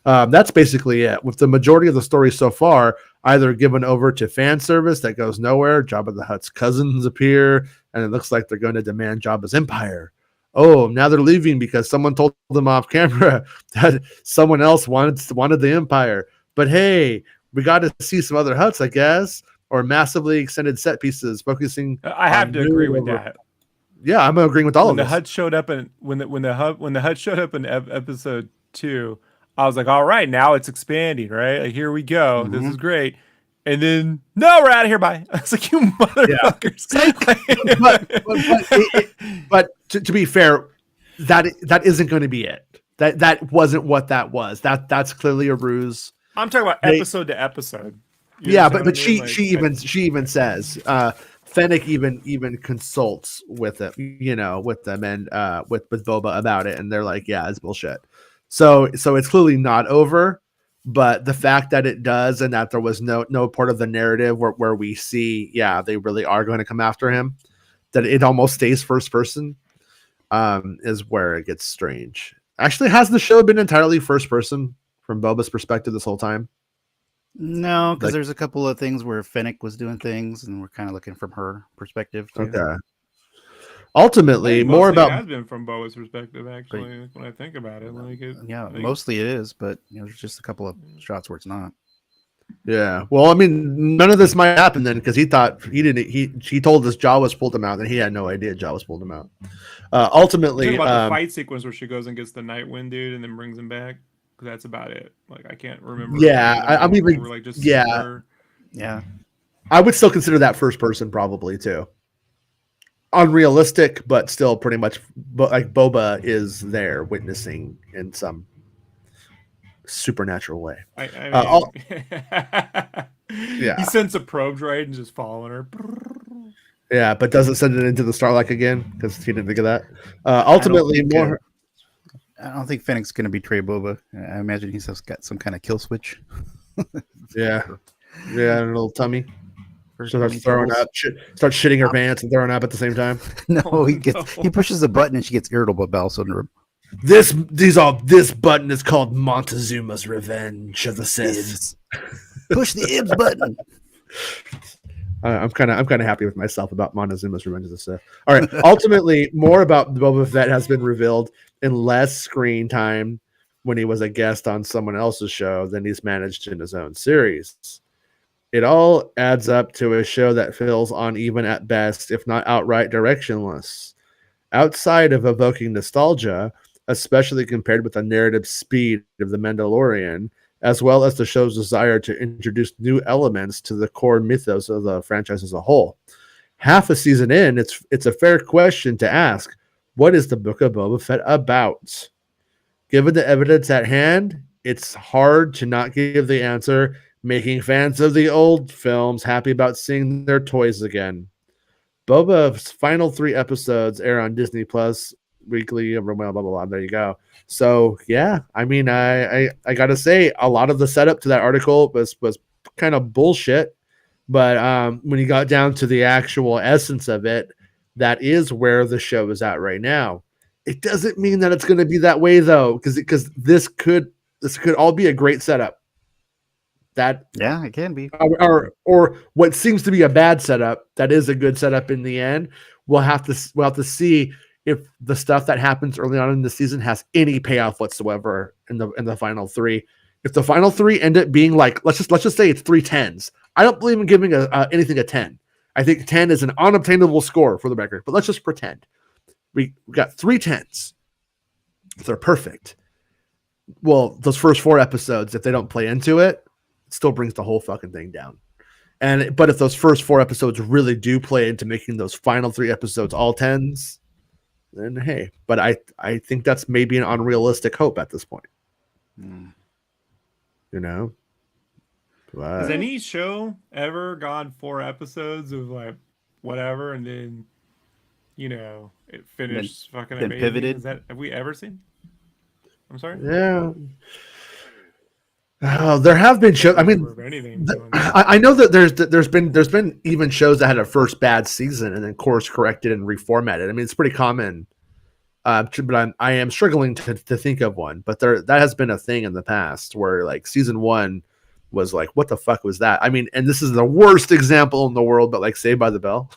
That's basically it. With the majority of the story so far either given over to fan service that goes nowhere, Jabba the Hutt's cousins appear, and it looks like they're going to demand Jabba's empire. Oh, now they're leaving because someone told them off camera that someone else wanted the empire. But hey, we got to see some other Hutts, I guess, or massively extended set pieces focusing. I have to agree with that. Yeah, I'm agreeing with all when of the this. Hutt showed up in when the Hutt showed up in episode 2, I was like, all right, now it's expanding, right? Like, here we go. This is great. And then, no, we're out of here. Bye. I was like, you motherfuckers. But to be fair, that isn't going to be it. That wasn't what that was. That's clearly a ruse. I'm talking about episode to episode. Yeah, but she even says Fennec even consults with them, with them and with Boba about it, and they're like, yeah, it's bullshit. So it's clearly not over, but the fact that it does and that there was no part of the narrative where we see, yeah, they really are going to come after him, that it almost stays first person, is where it gets strange. Actually, has the show been entirely first person from Boba's perspective this whole time? No, because there's a couple of things where Fennec was doing things, and we're kind of looking from her perspective too. Okay. Ultimately, more about has been from Boba's perspective. Actually, when I think about it, mostly it is, but there's just a couple of shots where it's not. Yeah. Well, I mean, none of this might happen then because he thought he told us Jawas pulled him out, and he had no idea Jawas pulled him out. Ultimately, about the fight sequence where she goes and gets the Night Wind dude and then brings him back. That's about it. Like, I can't remember. Yeah, I'm even. Like, just yeah. I would still consider that first person probably too. Unrealistic, but still pretty much. But like Boba is there witnessing in some supernatural way. Yeah, he sends a probe droid and just following her. Yeah, but doesn't send it into the Starlight again because he didn't think of that. Ultimately, I don't think Fennec's going to betray Boba. I imagine he's got some kind of kill switch. Yeah, a little tummy. Starts throwing up, starts shitting her pants and throwing up at the same time. No, he pushes the button and she gets irritable bowel syndrome. This button is called Montezuma's Revenge of the Sith. Push the Ibs button. I'm kind of happy with myself about Montezuma's Revenge of the Sith. All right. Ultimately, more about Boba Fett has been revealed in less screen time when he was a guest on someone else's show than he's managed in his own series. It all adds up to a show that feels uneven at best, if not outright directionless. Outside of evoking nostalgia, especially compared with the narrative speed of The Mandalorian, as well as the show's desire to introduce new elements to the core mythos of the franchise as a whole. Half a season in, it's a fair question to ask, what is the Book of Boba Fett about? Given the evidence at hand, it's hard to not give the answer, making fans of the old films happy about seeing their toys again. Boba's final 3 episodes air on Disney Plus weekly, blah, blah, blah, blah. There you go. So, yeah, I mean, I got to say, a lot of the setup to that article was kind of bullshit. But when you got down to the actual essence of it, that is where the show is at right now. It doesn't mean that it's going to be that way, though, because this could all be a great setup. It can be. Or what seems to be a bad setup that is a good setup in the end. We'll have to see if the stuff that happens early on in the season has any payoff whatsoever in the final 3. If the final 3 end up being like, let's just say it's 3 10s. I don't believe in giving anything a 10. I think 10 is an unobtainable score for the record, but let's just pretend we got 3 10s. If they're perfect, well, those first 4 episodes, if they don't play into it, still brings the whole fucking thing down. But if those first 4 episodes really do play into making those final 3 episodes all 10s, then hey. But I think that's maybe an unrealistic hope at this point. Has any show ever gone 4 episodes of like whatever and then it finished fucking amazing? Pivoted? Have we ever seen? I'm sorry? Yeah. Oh, there have been shows. I mean, I know that there's been even shows that had a first bad season and then course corrected and reformatted. I mean, it's pretty common But I am struggling to think of one. But that has been a thing in the past where like season 1 was like, what the fuck was that? I mean, and this is the worst example in the world, but like Saved by the Bell,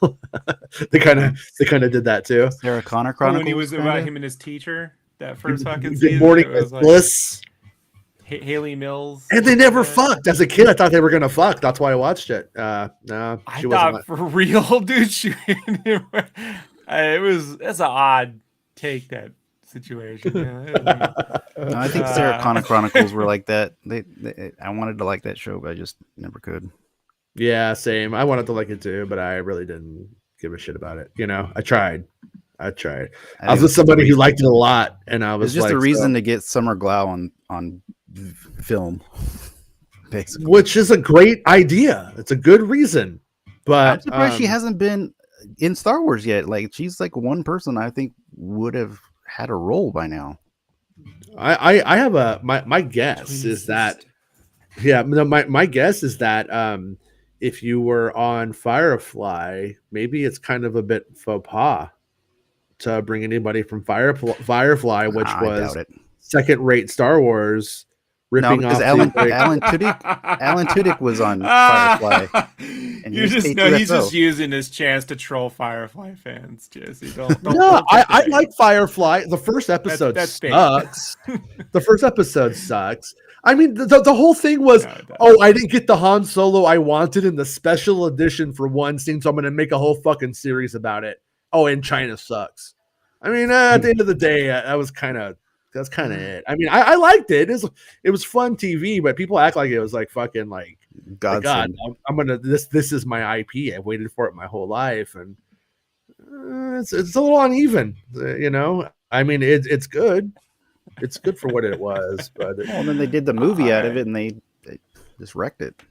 they kind of did that too. Sarah Connor Oh, Chronicles. when he was about kinda? him and his teacher, that first fucking Good season, Morning it was like Bliss. Haley Mills. And they never Yeah. fucked. As a kid, I thought they were gonna fuck. That's why I watched it. No, I she thought wasn't. for real, dude. That's an odd take, that situation. Yeah, No, I think Sarah Connor Chronicles were like that. I wanted to like that show, but I just never could. Yeah, same. I wanted to like it too, but I really didn't give a shit about it. You know, I tried. I was with somebody who liked it a lot, and I was It's just like, a reason to get Summer Glau on film, basically. which is a great idea. It's a good reason, but I'm surprised she hasn't been in Star Wars yet. Like she's like one person I think would have had a role by now. I have my guess is that my guess is that if you were on Firefly, maybe it's kind of a bit faux pas to bring anybody from Firefly, which I was doubt it. second-rate Star Wars, No, ripping because off Alan the- Tudyk was on Firefly. And You he's just K2SO. he's just using this chance to troll Firefly fans, Jesse. Don't No, take I the bait. like Firefly. The first episode that's bait. sucks. The first episode sucks. I mean, the whole thing was, No, it doesn't. oh, I didn't get the Han Solo I wanted in the special edition for one scene, so I'm going to make a whole fucking series about it. Oh, and China sucks. I mean, at the end of the day, that's kind of it. I mean, I liked it. It was fun TV, but people act like it was like fucking like, God, Godsend. I'm gonna this is my IP. I've waited for it my whole life, and it's a little uneven, you know. I mean, it's good. It's good for what it was, but Well, then they did the movie out of it, and they just wrecked it.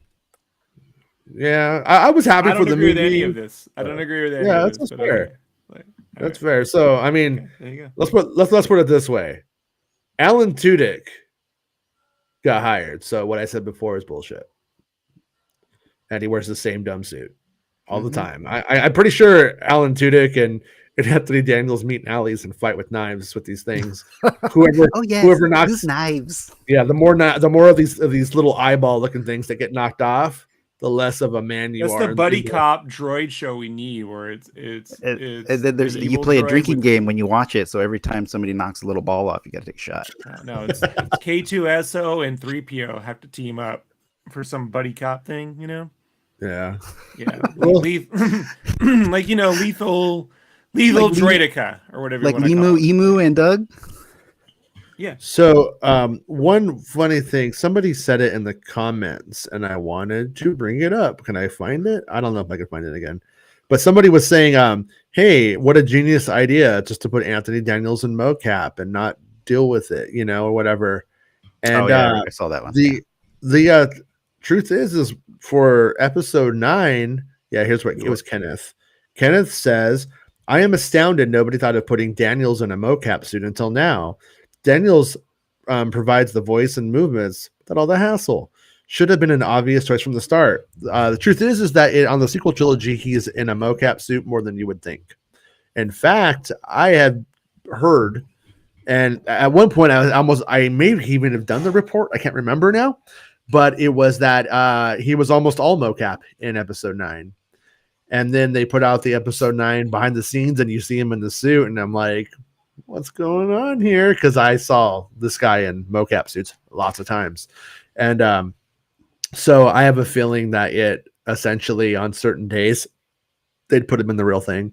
yeah, I was happy I for don't the agree movie. with any of this. I don't agree with any Yeah, of that's this. but fair. okay. Like, all That's right. fair. So I mean, Okay, there you go. let's put it this way: Alan Tudyk got hired. So what I said before is bullshit, and he wears the same dumb suit all the time. I'm pretty sure Alan Tudyk and Anthony Daniels meet in alleys and fight with knives with these things. Whoever knocks use knives. yeah, the more of these little eyeball looking things that get knocked off, the less of a man you That's are. the buddy cop droid show we need, where it's And then there's an you evil play a droid drinking with- game when you watch it. So every time somebody knocks a little ball off, you got to take a shot. No, it's K2SO and 3PO have to team up for some buddy cop thing, you know? Yeah. Yeah, Well- like lethal Like droidica or whatever. Like you wanna call it. Emu and Doug. Yeah. So one funny thing, somebody said it in the comments, and I wanted to bring it up. Can I find it? I don't know if I can find it again. But somebody was saying, hey, what a genius idea just to put Anthony Daniels in mocap and not deal with it, you know, or whatever. And I saw that one. the truth is for episode 9, here's what it was. Kenneth says, I am astounded nobody thought of putting Daniels in a mocap suit until now. Daniels provides the voice and movements without all the hassle. Should have been an obvious choice from the start. The truth is that on the sequel trilogy, he's in a mocap suit more than you would think. In fact, I had heard, and at one point I may even have done the report. I can't remember now, but it was that he was almost all mocap in episode 9. And then they put out the episode 9 behind the scenes, and you see him in the suit, and I'm like, what's going on here? Because I saw this guy in mocap suits lots of times. And so I have a feeling that it essentially on certain days they'd put him in the real thing.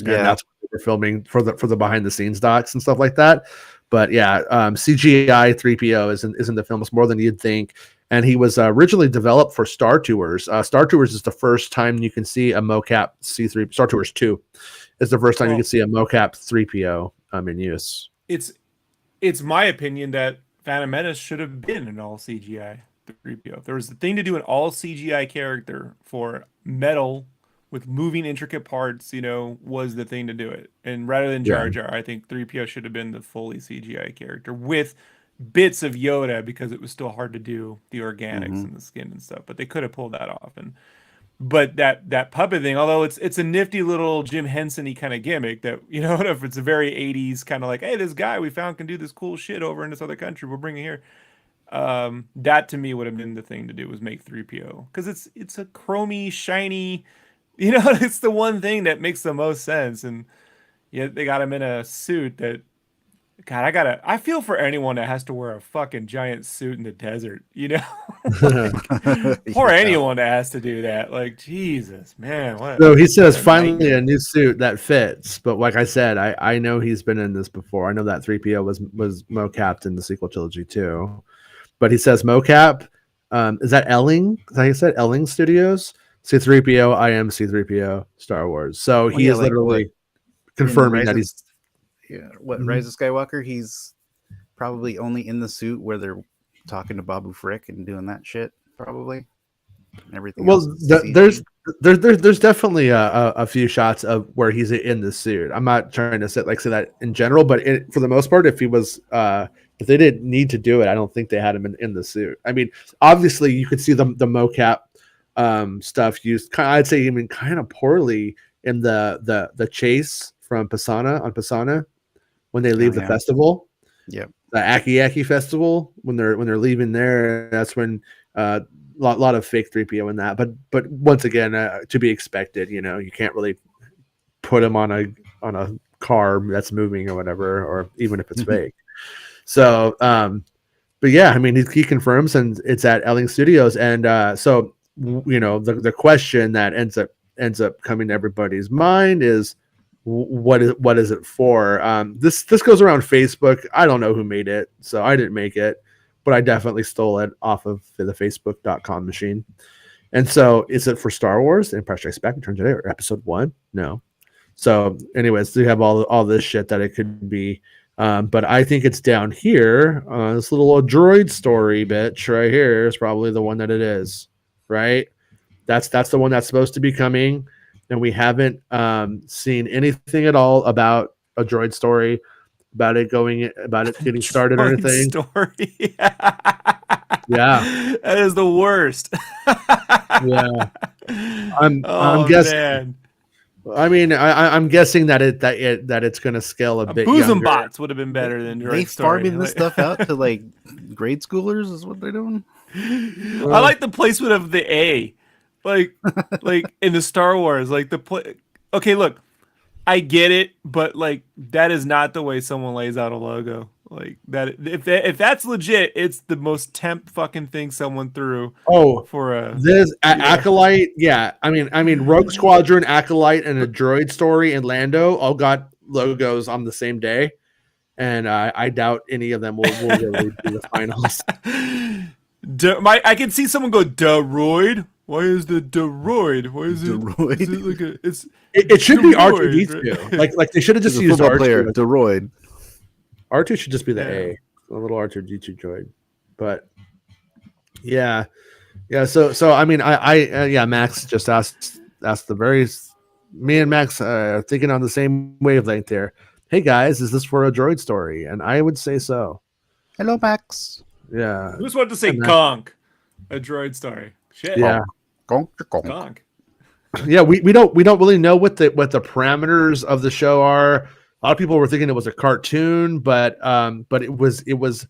And that's what we're filming for the behind the scenes docs and stuff like that. But yeah, CGI 3PO is in the film. It's more than you'd think. And he was originally developed for Star Tours. Star Tours is the first time you can see a mocap C3. Star Tours 2 is the first time you can see a mocap 3PO in use. It's my opinion that Phantom Menace should have been an all CGI 3PO. If there was the thing to do an all CGI character for metal with moving intricate parts, you know, was the thing to do it. And rather than Jar Jar, I think 3PO should have been the fully CGI character with bits of Yoda because it was still hard to do the organics and the skin and stuff. But they could have pulled that off. And But that puppet thing, although it's a nifty little Jim Henson-y kind of gimmick that, you know, if it's a very 80s kind of like, hey, this guy we found can do this cool shit over in this other country, we're bringing here. That to me would have been the thing to do, was make 3PO, because it's a chromy, shiny, you know, it's the one thing that makes the most sense. And yet they got him in a suit that, God, I feel for anyone that has to wear a fucking giant suit in the desert, you know? Poor anyone that has to do that. Like, Jesus, man. So he says what a finally nightmare. a new suit that fits. But like I said, I know he's been in this before. I know that 3PO was mocapped in the sequel trilogy too. But he says mocap. Is that Elling? Is that how you said? Elling Studios? C3PO, I am C3PO, Star Wars. So Well, he yeah, is like literally what, confirming that he's Rise of Skywalker, he's probably only in the suit where they're talking to Babu Frick and doing that shit, probably. And everything else. well. Is There's CG. there's definitely a few shots of where he's in the suit. I'm not trying to say that in general, but for the most part, if he was if they didn't need to do it, I don't think they had him in the suit. I mean, obviously you could see the mocap stuff used. I'd say even kind of poorly in the chase from Pisana when they leave the Yeah. festival. Yep. The Aki Aki festival when they're leaving there. That's when lot of fake 3PO in that. But once again, to be expected. You know, you can't really put him on a car that's moving or whatever, or even if it's fake. So, but yeah, I mean, he confirms, and it's at Elling Studios, and so you know, the question that ends up coming to everybody's mind is, what is it for? This goes around Facebook. I don't know who made it, so I didn't make it, but I definitely stole it off of the Facebook.com machine. And so, is it for Star Wars: Empire Strikes Back, Return to Jedi, or Episode 1? No. So, anyways, they have all this shit that it could be. But I think it's down here. This little droid story bitch right here is probably the one that it is, right? That's the one that's supposed to be coming, and we haven't seen anything at all about a droid story, about it getting started or Droid anything. Story. Yeah, That is the worst. yeah. I'm guessing. Man. I mean, I'm guessing that it's going to scale a bit Bosom younger. Bots would have been better than They Droid Story. farming this stuff out to like grade schoolers is what they're doing. I like the placement of the A, like in the Star Wars, like Okay, look, I get it, but like that is not the way someone lays out a logo. Like that, if that's legit, it's the most temp fucking thing someone threw. Oh, for a this Acolyte, yeah. I mean, Rogue Squadron, Acolyte, and a Droid Story and Lando all got logos on the same day, and I doubt any of them will really be the finals. I can see someone go Droid. Why is the Droid? Why is it? Droid? Is it like a? It should be Droid, R2D2. Like they should have just He's a used football R2. player, Droid. R2 should just be the Yeah. A little R2D2 droid. But yeah. So I mean, I Max just asked me and Max are thinking on the same wavelength there. Hey guys, is this for a droid story? And I would say so. Hello, Max. Yeah. Who's wanted to say Max. Conk? A Droid Story. Shit. Yeah. Gonk, gonk. Conk. Yeah, we don't really know what the parameters of the show are. A lot of people were thinking it was a cartoon, but it was.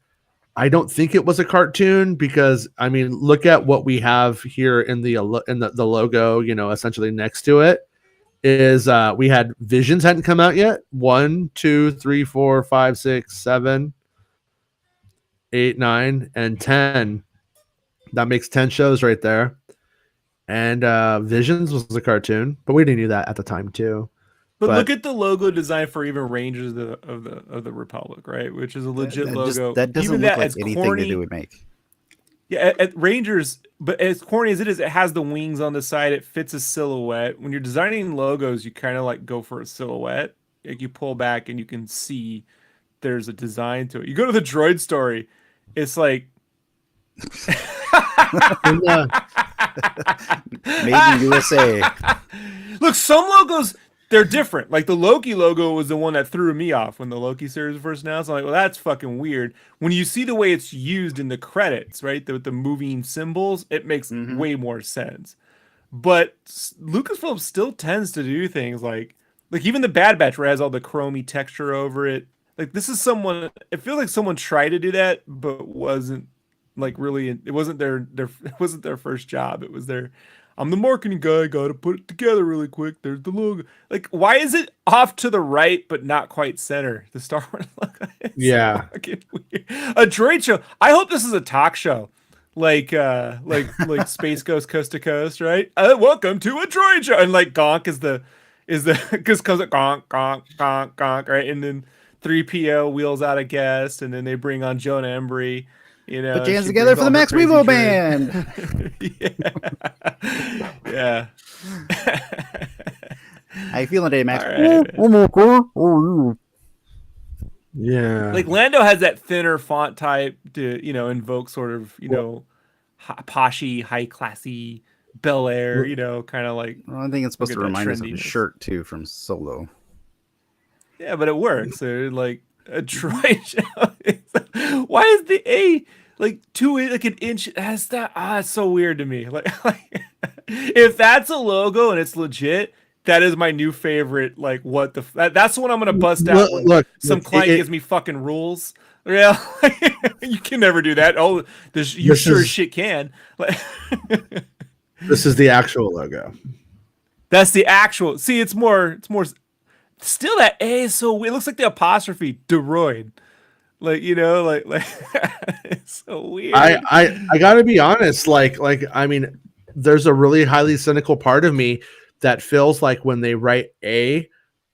I don't think it was a cartoon because I mean, look at what we have here in the logo. You know, essentially next to it is we had Visions hadn't come out yet. 1, 2, 3, 4, 5, 6, 7, 8, 9, and 10. That makes 10 shows right there. And Visions was a cartoon, but we didn't knew that at the time too. But look at the logo design for even Rangers of the Republic, right? Which is a legit logo. That doesn't even look that, like as anything corny, that they would make. Yeah, at Rangers, but as corny as it is, it has the wings on the side. It fits a silhouette. When you're designing logos, you kind of like go for a silhouette. Like you pull back and you can see there's a design to it. You go to the Droid Story, it's like And, Made in USA. Look, some logos, they're different. Like the Loki logo was the one that threw me off when the Loki series was first announced. I'm like, well, that's fucking weird. When you see the way it's used in the credits, right, the moving symbols, it makes way more sense. But Lucasfilm still tends to do things like even the Bad Batch where it has all the chromey texture over it. Like this is someone. It feels like someone tried to do that, but wasn't like really. It wasn't their it wasn't their first job. It was their. I'm the marketing guy. Got to put it together really quick. There's the logo. Like, why is it off to the right but not quite center? The Star Wars logo. Yeah. Fucking weird. A droid show. I hope this is a talk show. Like Space Ghost Coast to Coast, right? Welcome to a droid show, and like Gonk is the because comes at Gonk Gonk, right? And then 3PO wheels out a guest, and then they bring on Jonah Embry. You know, Put your hands together for the Max Rebo band. Yeah. How you feeling today, Max? All right. Yeah. Like Lando has that thinner font type to invoke sort of poshy, high classy Bel Air, kind of like. Well, I think it's supposed to remind us of his trendiness. shirt too from Solo. Yeah, but it works. So like a droid show. Why is the A like an inch? That's that. It's so weird to me. Like if that's a logo and it's legit, that is my new favorite. Like what the? That's the one I'm gonna bust out. When some client gives me fucking rules. Yeah, you can never do that. Oh, you sure as shit can. This is the actual logo. That's the actual. See, it's more. Still, that A is so weird. It looks like the apostrophe droid. Like it's so weird. I gotta be honest. Like I mean, there's a really highly cynical part of me that feels like when they write A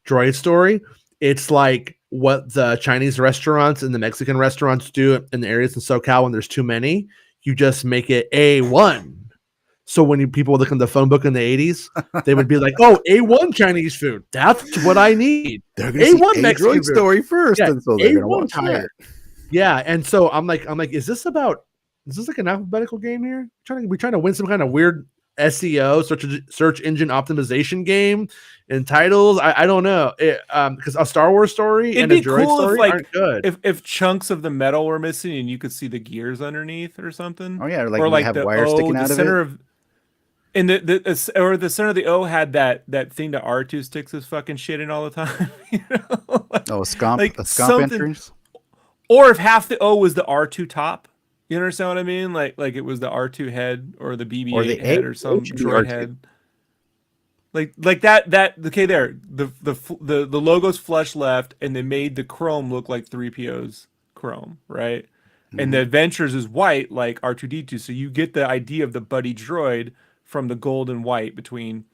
Droid Story, it's like what the Chinese restaurants and the Mexican restaurants do in the areas in SoCal when there's too many. You just make it A1. So when people look in the phone book in the 80s, they would be like, "Oh, A1 Chinese food. That's what I need." A1 Mexican Droid Story first, yeah, and so they're gonna watch it. Yeah, and so I'm like, is this like an alphabetical game here? We're trying to win some kind of weird SEO search engine optimization game in titles. I don't know. Because a Star Wars story and a droid story aren't good. If chunks of the metal were missing and you could see the gears underneath or something. Oh yeah, or like have the wires sticking out of it. And the center of the O had that thing that R2 sticks his fucking shit in all the time. A scomp entrance. Or if half the O was the R2 top. You understand what I mean? Like it was the R2 head or the BB-8 or the head or some droid head. Like that. Okay, there. The logo's flush left, and they made the chrome look like 3PO's chrome, right? Mm-hmm. And the Adventures is white, like R2D2. So you get the idea of the buddy droid from the gold and white between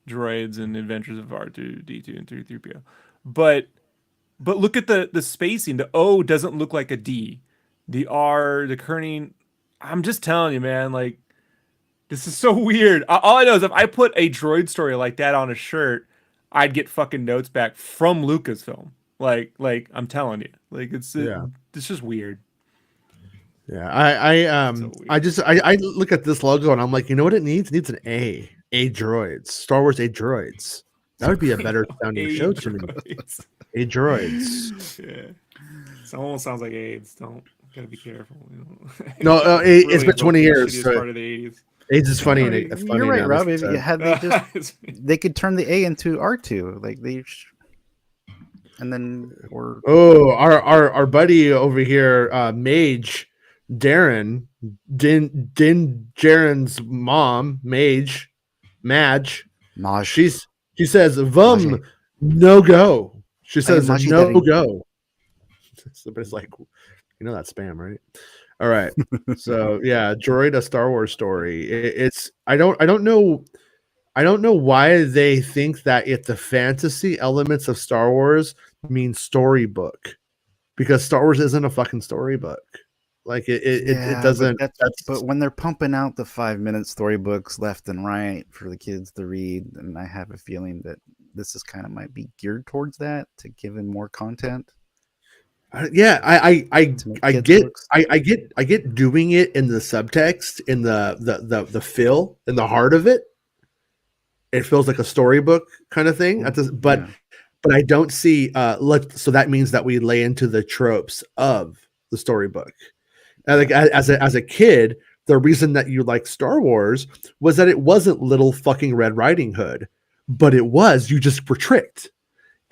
droids and Adventures of R2D2 and 3PO. But look at the spacing. The O doesn't look like a D. The R, the kerning. I'm just telling you, man. Like, this is so weird. All I know is if I put a droid story like that on a shirt, I'd get fucking notes back from Lucasfilm. Like I'm telling you. Like it's just weird. Yeah, I look at this logo and I'm like, you know what it needs? It needs an A droids. Star Wars A droids. That would be a better sounding show to me. A droids. Yeah, it almost sounds like AIDS. Gotta be careful. No, it's been 20 years. Part of the 80s. AIDS is funny. You're right, Rob. They could turn the A into R2, like and then our buddy over here, Mage. Darren, Din Jaren's mom, Madge. She says, "Vum, no go." She says, "No go." Somebody's like, you know that's spam, right? All right. So yeah, Droid: A Star Wars Story. It's I don't know why they think that if the fantasy elements of Star Wars mean storybook, because Star Wars isn't a fucking storybook. Like it doesn't. But when they're pumping out the 5-minute storybooks left and right for the kids to read, and I have a feeling that this is kind of might be geared towards that to give them more content. I get doing it in the subtext, in the feel, in the heart of it. It feels like a storybook kind of thing. But I don't see. So that means that we lay into the tropes of the storybook. Like as a kid, the reason that you like Star Wars was that it wasn't little fucking Red Riding Hood, but it was. You just were tricked,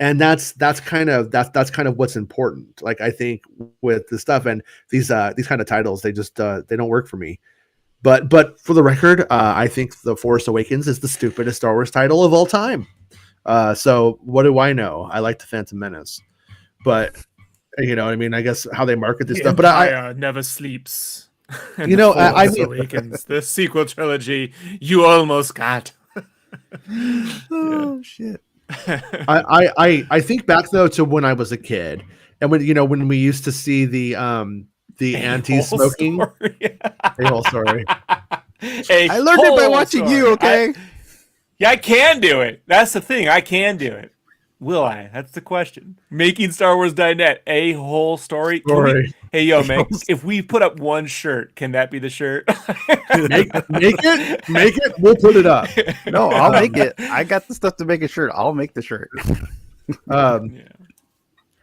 and that's kind of what's important. Like I think with the stuff and these kind of titles, they just they don't work for me. But for the record, I think The Force Awakens is the stupidest Star Wars title of all time. So what do I know? I like the Phantom Menace, but you know what I mean? I guess how they market this stuff. But I never sleeps. And you know, The I Force mean, Awakens, the sequel trilogy you almost got. Oh shit. I think back though to when I was a kid, and when we used to see the anti-smoking. A-hole story. I learned it by watching you. Okay. I can do it. That's the thing. I can do it. Will I? That's the question. MakingStarWars.net. A whole story. Hey, yo, man. If we put up one shirt, can that be the shirt? make it. We'll put it up. No, I'll make it. I got the stuff to make a shirt. I'll make the shirt.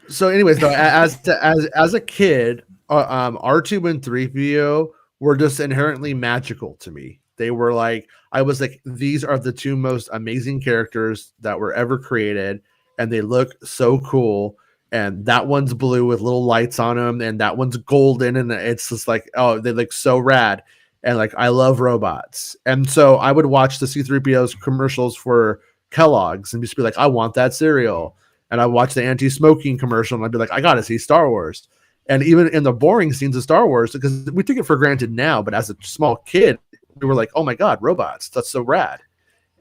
So, anyways, though, as a kid, R2 and 3PO were just inherently magical to me. They were like, I was like, these are the two most amazing characters that were ever created, and they look so cool. And that one's blue with little lights on them, and that one's golden, and it's just like, oh, they look so rad. And like, I love robots, and so I would watch the C-3PO's commercials for Kellogg's and just be like, I want that cereal. And I watch the anti-smoking commercial, and I'd be like, I gotta see Star Wars. And even in the boring scenes of Star Wars, because we take it for granted now, but as a small kid, we were like, oh my God, robots. That's so rad.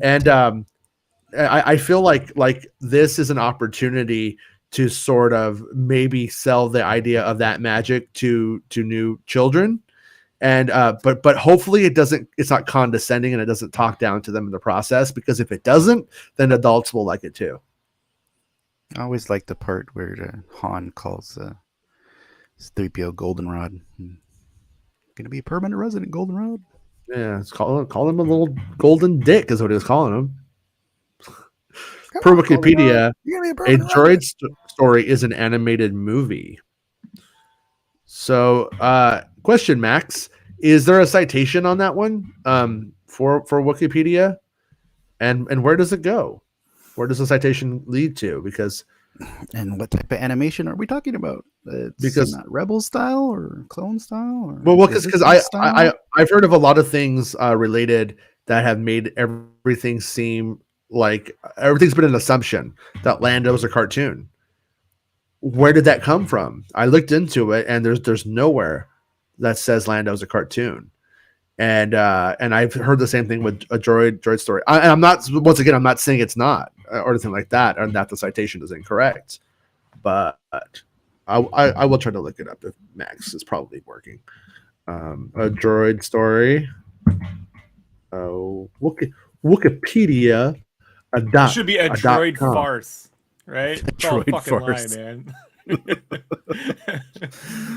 And I feel like this is an opportunity to sort of maybe sell the idea of that magic to new children. And but hopefully it's not condescending and it doesn't talk down to them in the process, because if it doesn't, then adults will like it too. I always like the part where Han calls 3PO Goldenrod. Gonna be a permanent resident, Goldenrod. Yeah, it's call him a little golden dick is what he was calling him. Per Wikipedia, A Droid Story is an animated movie. So, question, Max, is there a citation on that one for Wikipedia? And where does it go? Where does the citation lead to? Because and what type of animation are we talking about? Because not Rebel style or clone style? Or because I've heard of a lot of things related that have made everything seem like everything's been an assumption that Lando's a cartoon. Where did that come from? I looked into it, and there's nowhere that says Lando's a cartoon. And I've heard the same thing with a droid story. I'm not saying it's not or anything like that, and that the citation is incorrect. But I will try to look it up if Max is probably working. A droid story. Wikipedia. It should be a droid .com. farce, right? It's all droid fucking farce. lie, man.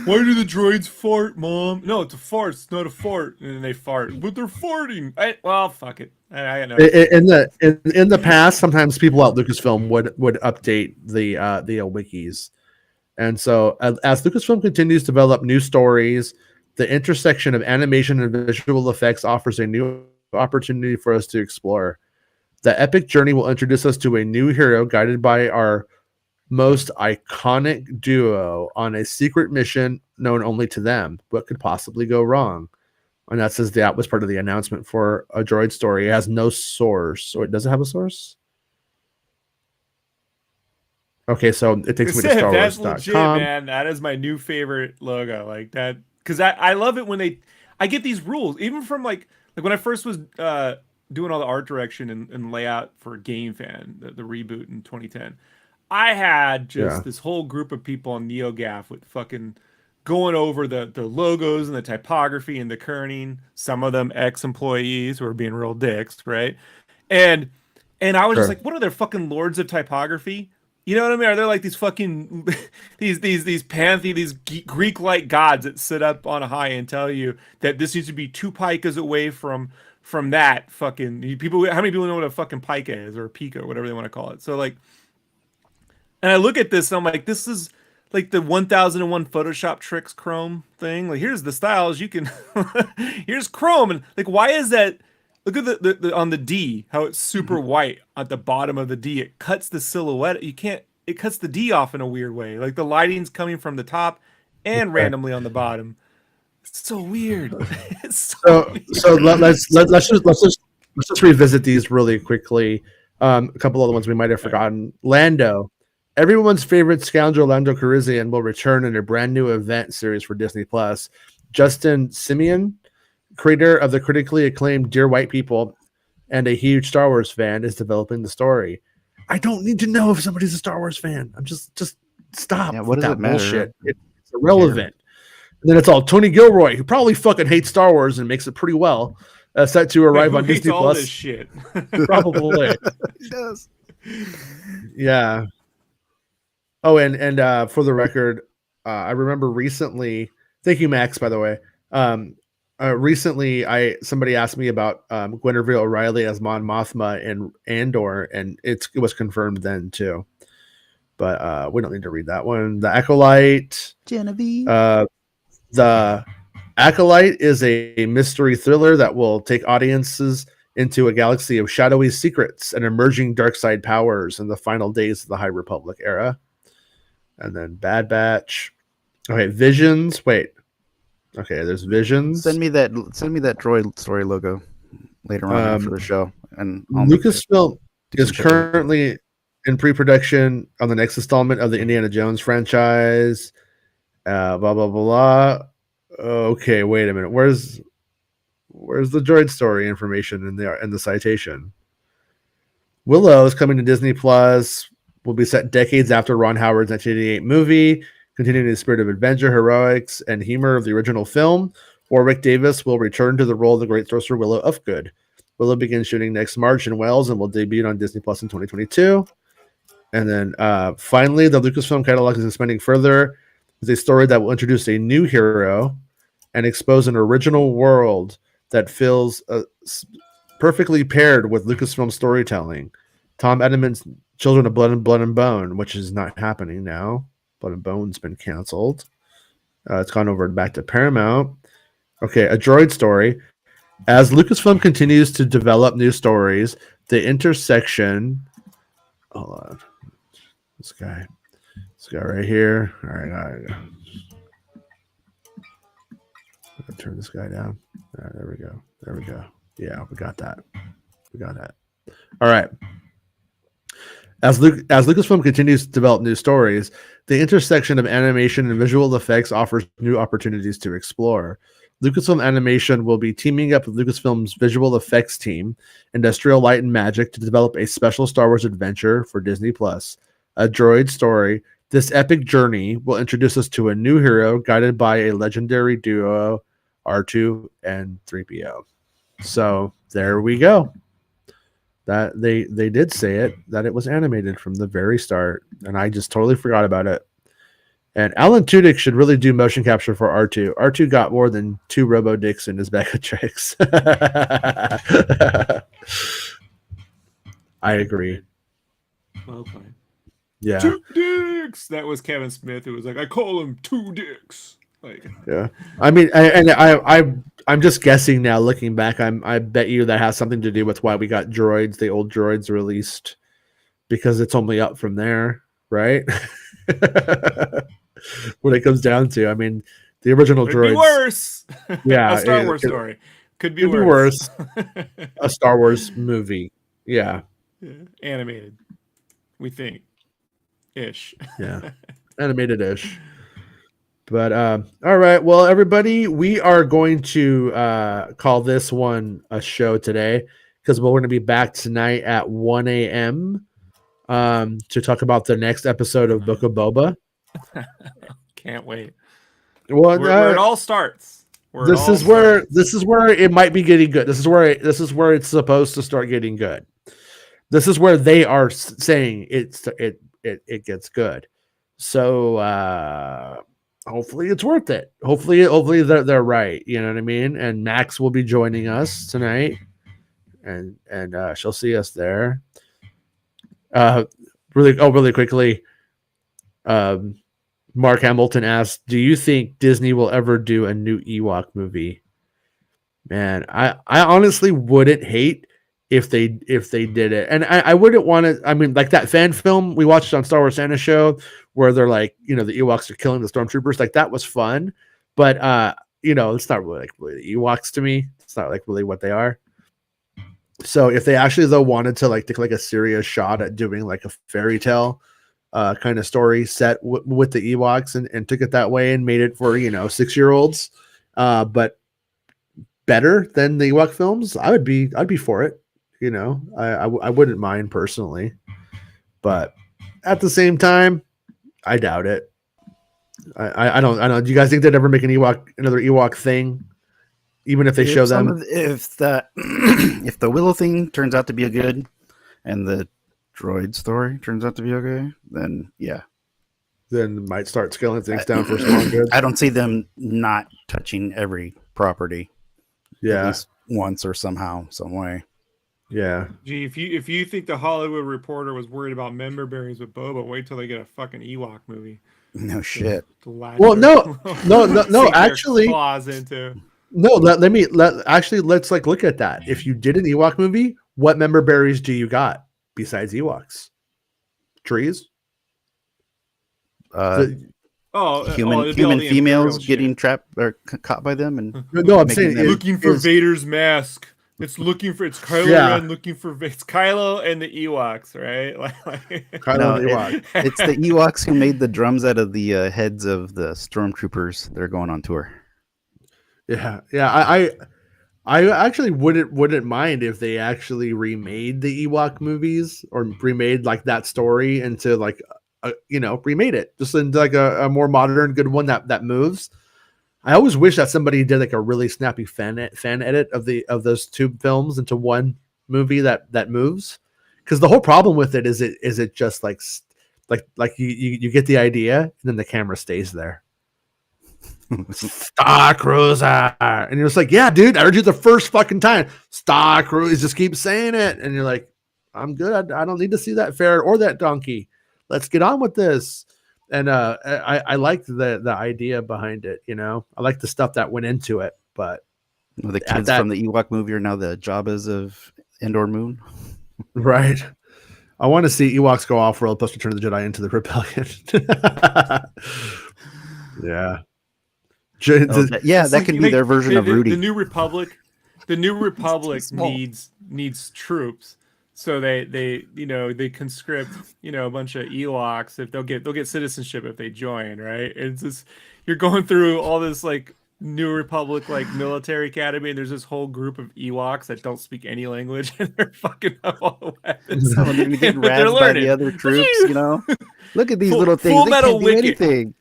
Why do the droids fart, Mom? No, it's a farce, not a fart. And then they fart, but they're farting. Well, fuck it. I know. In the past, sometimes people at Lucasfilm would update the wikis, and so as Lucasfilm continues to develop new stories, the intersection of animation and visual effects offers a new opportunity for us to explore. The epic journey will introduce us to a new hero guided by our most iconic duo on a secret mission known only to them. What could possibly go wrong? And that says that was part of the announcement for A Droid Story. It has no source. So it doesn't have a source? Okay, so it takes me to StarWars.com. That's legit, man. That is my new favorite logo. Like that, because I love it when I get these rules, even from like when I first was doing all the art direction and layout for Game Fan, the reboot in 2010. I had just this whole group of people on NeoGAF with fucking going over the logos and the typography and the kerning. Some of them ex-employees who were being real dicks, right? And I was just like, what are their fucking lords of typography? You know what I mean? Are there like these fucking these Greek-like gods that sit up on a high and tell you that this needs to be 2 pikas away from that fucking people? How many people know what a fucking pica is, or a pica, or whatever they want to call it? So like, and I look at this and I'm like, this is like the 1001 Photoshop tricks Chrome thing. Like, here's the styles you can. Here's Chrome, and like, why is that? Look at the on the D, how it's super white at the bottom of the D. It cuts the silhouette. You can't. It cuts the D off in a weird way. Like the lighting's coming from the top and randomly on the bottom. It's so weird. It's so weird. So let's just revisit these really quickly. A couple other ones we might have forgotten. Lando, everyone's favorite scoundrel Lando Calrissian will return in a brand new event series for Disney Plus. Justin Simeon, creator of the critically acclaimed Dear White People and a huge Star Wars fan, is developing the story. I don't need to know if somebody's a Star Wars fan. I'm just stop. Yeah, what does that it matter? bullshit. It's irrelevant. And then it's all Tony Gilroy, who probably fucking hates Star Wars and makes it pretty well. Set to arrive on Disney all Plus. this shit. Probably. He does. Yeah. Oh, and for the record, I remember recently. Thank you, Max. By the way, recently somebody asked me about Guinevere O'Reilly as Mon Mothma in Andor, and it was confirmed then too. But we don't need to read that one. The Acolyte. Genevieve. The Acolyte is a mystery thriller that will take audiences into a galaxy of shadowy secrets and emerging dark side powers in the final days of the High Republic era. And then Bad Batch. Okay, Visions. Wait. Okay, there's Visions. Send me that Droid Story logo later on after the show, and I'll make Lucasfilm is Check it out. currently in pre-production on the next installment of the Indiana Jones franchise. Blah blah blah blah. Okay, wait a minute. Where's the Droid Story information in the citation? Willow is coming to Disney Plus. Will be set decades after Ron Howard's 1988 movie, continuing the spirit of adventure, heroics, and humor of the original film. Warwick Davis will return to the role of the great sorcerer Willow Ufgood. Willow begins shooting next March in Wales and will debut on Disney Plus in 2022. And then finally, the Lucasfilm catalog is expanding further. Is a story that will introduce a new hero and expose an original world that feels perfectly paired with Lucasfilm storytelling. Tom Edelman's Children of Blood and Bone, which is not happening now. Blood and Bone's been canceled. It's gone over back to Paramount. Okay, A Droid Story. As Lucasfilm continues to develop new stories, the intersection. Hold on. This guy right here. All right, I'll turn this guy down. All right, there we go. Yeah, we got that. All right. As Lucasfilm continues to develop new stories, the intersection of animation and visual effects offers new opportunities to explore. Lucasfilm Animation will be teaming up with Lucasfilm's visual effects team, Industrial Light and Magic, to develop a special Star Wars adventure for Disney Plus, A Droid Story. This epic journey will introduce us to a new hero guided by a legendary duo, R2 and 3PO. So there we go. That they did say it, that it was animated from the very start, and I just totally forgot about it. And Alan Tudyk should really do motion capture for R2. R2 got more than 2 robo dicks in his bag of tricks. I agree. Okay. Yeah. 2 dicks. That was Kevin Smith. It was like, I call him 2 dicks. Like, Yeah. I mean, I'm just guessing now. Looking back, I bet you that has something to do with why we got droids, the old droids released, because it's only up from there, right? When it comes down to, I mean, the original could droids. be worse. Yeah, A Star Wars story. Could be could be worse. A Star Wars movie. Yeah. Yeah. Animated. We think. Ish. Yeah. Animated-ish. But all right, well, everybody, we are going to call this one a show today because we're going to be back tonight at 1 a.m. To talk about the next episode of Book of Boba. Can't wait. Well, Where it all starts. This is where it might be getting good. This is where it's supposed to start getting good. This is where they are saying it gets good. So hopefully it's worth it. Hopefully they're right. You know what I mean? And Max will be joining us tonight, and she'll see us there. Really quickly. Mark Hamilton asked, "Do you think Disney will ever do a new Ewok movie?" Man, I honestly wouldn't hate if they did it, and I wouldn't want to. I mean, like that fan film we watched on Star Wars Santa Show, where they're like, the Ewoks are killing the stormtroopers. Like that was fun, but it's not really really the Ewoks to me. It's not like really what they are. So if they actually though wanted to like take like a serious shot at doing like a fairy tale kind of story set with the Ewoks and took it that way and made it for 6-year-olds, but better than the Ewok films, I'd be for it. I wouldn't mind personally, but at the same time, I doubt it. I don't. Do you guys think they'd ever make another Ewok thing? Even if they show them, if the Willow thing turns out to be a good, and the droid story turns out to be okay, then yeah, then might start scaling things down for small goods. I don't see them not touching every property, Yeah, at least once or somehow, some way. Yeah. Gee, if you think the Hollywood Reporter was worried about member berries with Boba, wait till they get a fucking Ewok movie. No shit. Well, no, actually, claws into. No, let's like look at that. If you did an Ewok movie, what member berries do you got besides Ewoks? Trees? Human females getting trapped or caught by them, and no, I'm saying looking for Vader's mask. It's Kylo Ren looking for it's Kylo and the Ewoks, right? Kylo and the Ewok. It's the Ewoks who made the drums out of the heads of the stormtroopers that are going on tour. Yeah. I actually wouldn't mind if they actually remade the Ewok movies or remade like that story into like remade it just into like a more modern good one that moves. I always wish that somebody did like a really snappy fan edit of those two films into one movie that moves, because the whole problem with it is it just like you get the idea and then the camera stays there. Star Cruiser, and you're just like, yeah, dude, I heard you the first fucking time. Star Cruiser, just keep saying it, and you're like, I'm good. I don't need to see that ferret or that donkey. Let's get on with this. And I liked the idea behind it. I like the stuff that went into it. But the kids from the Ewok movie are now the Jabbas of Endor Moon. Right. I want to see Ewoks go off world plus Return of the Jedi into the Rebellion. Yeah. That can be their version of Rudy. The New Republic needs troops. So they conscript a bunch of Ewoks if they'll get citizenship if they join, right? It's just you're going through all this like New Republic like military academy, and there's this whole group of Ewoks that don't speak any language, and they're fucking up all the weapons. So they're getting razzed by the other troops. Look at these little things. Full they Metal can't do Wicket. anything.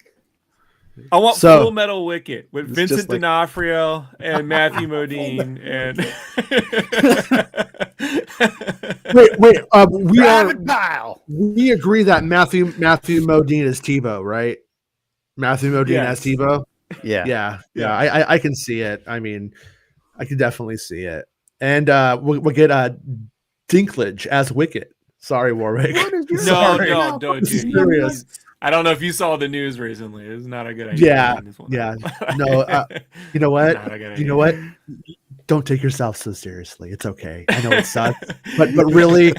I want Full Metal Wicket with Vincent like... D'Onofrio and Matthew Modine and we agree that Matthew Modine is Tebow, right? Matthew Modine as Tebow. Yeah. I can see it. I mean, I can definitely see it. And we'll get Dinklage as Wicket. Sorry, Warwick. No, dude. I don't know if you saw the news recently. It's not a good idea. Yeah. No, you know what? Don't take yourself so seriously. It's okay. I know it sucks, but really,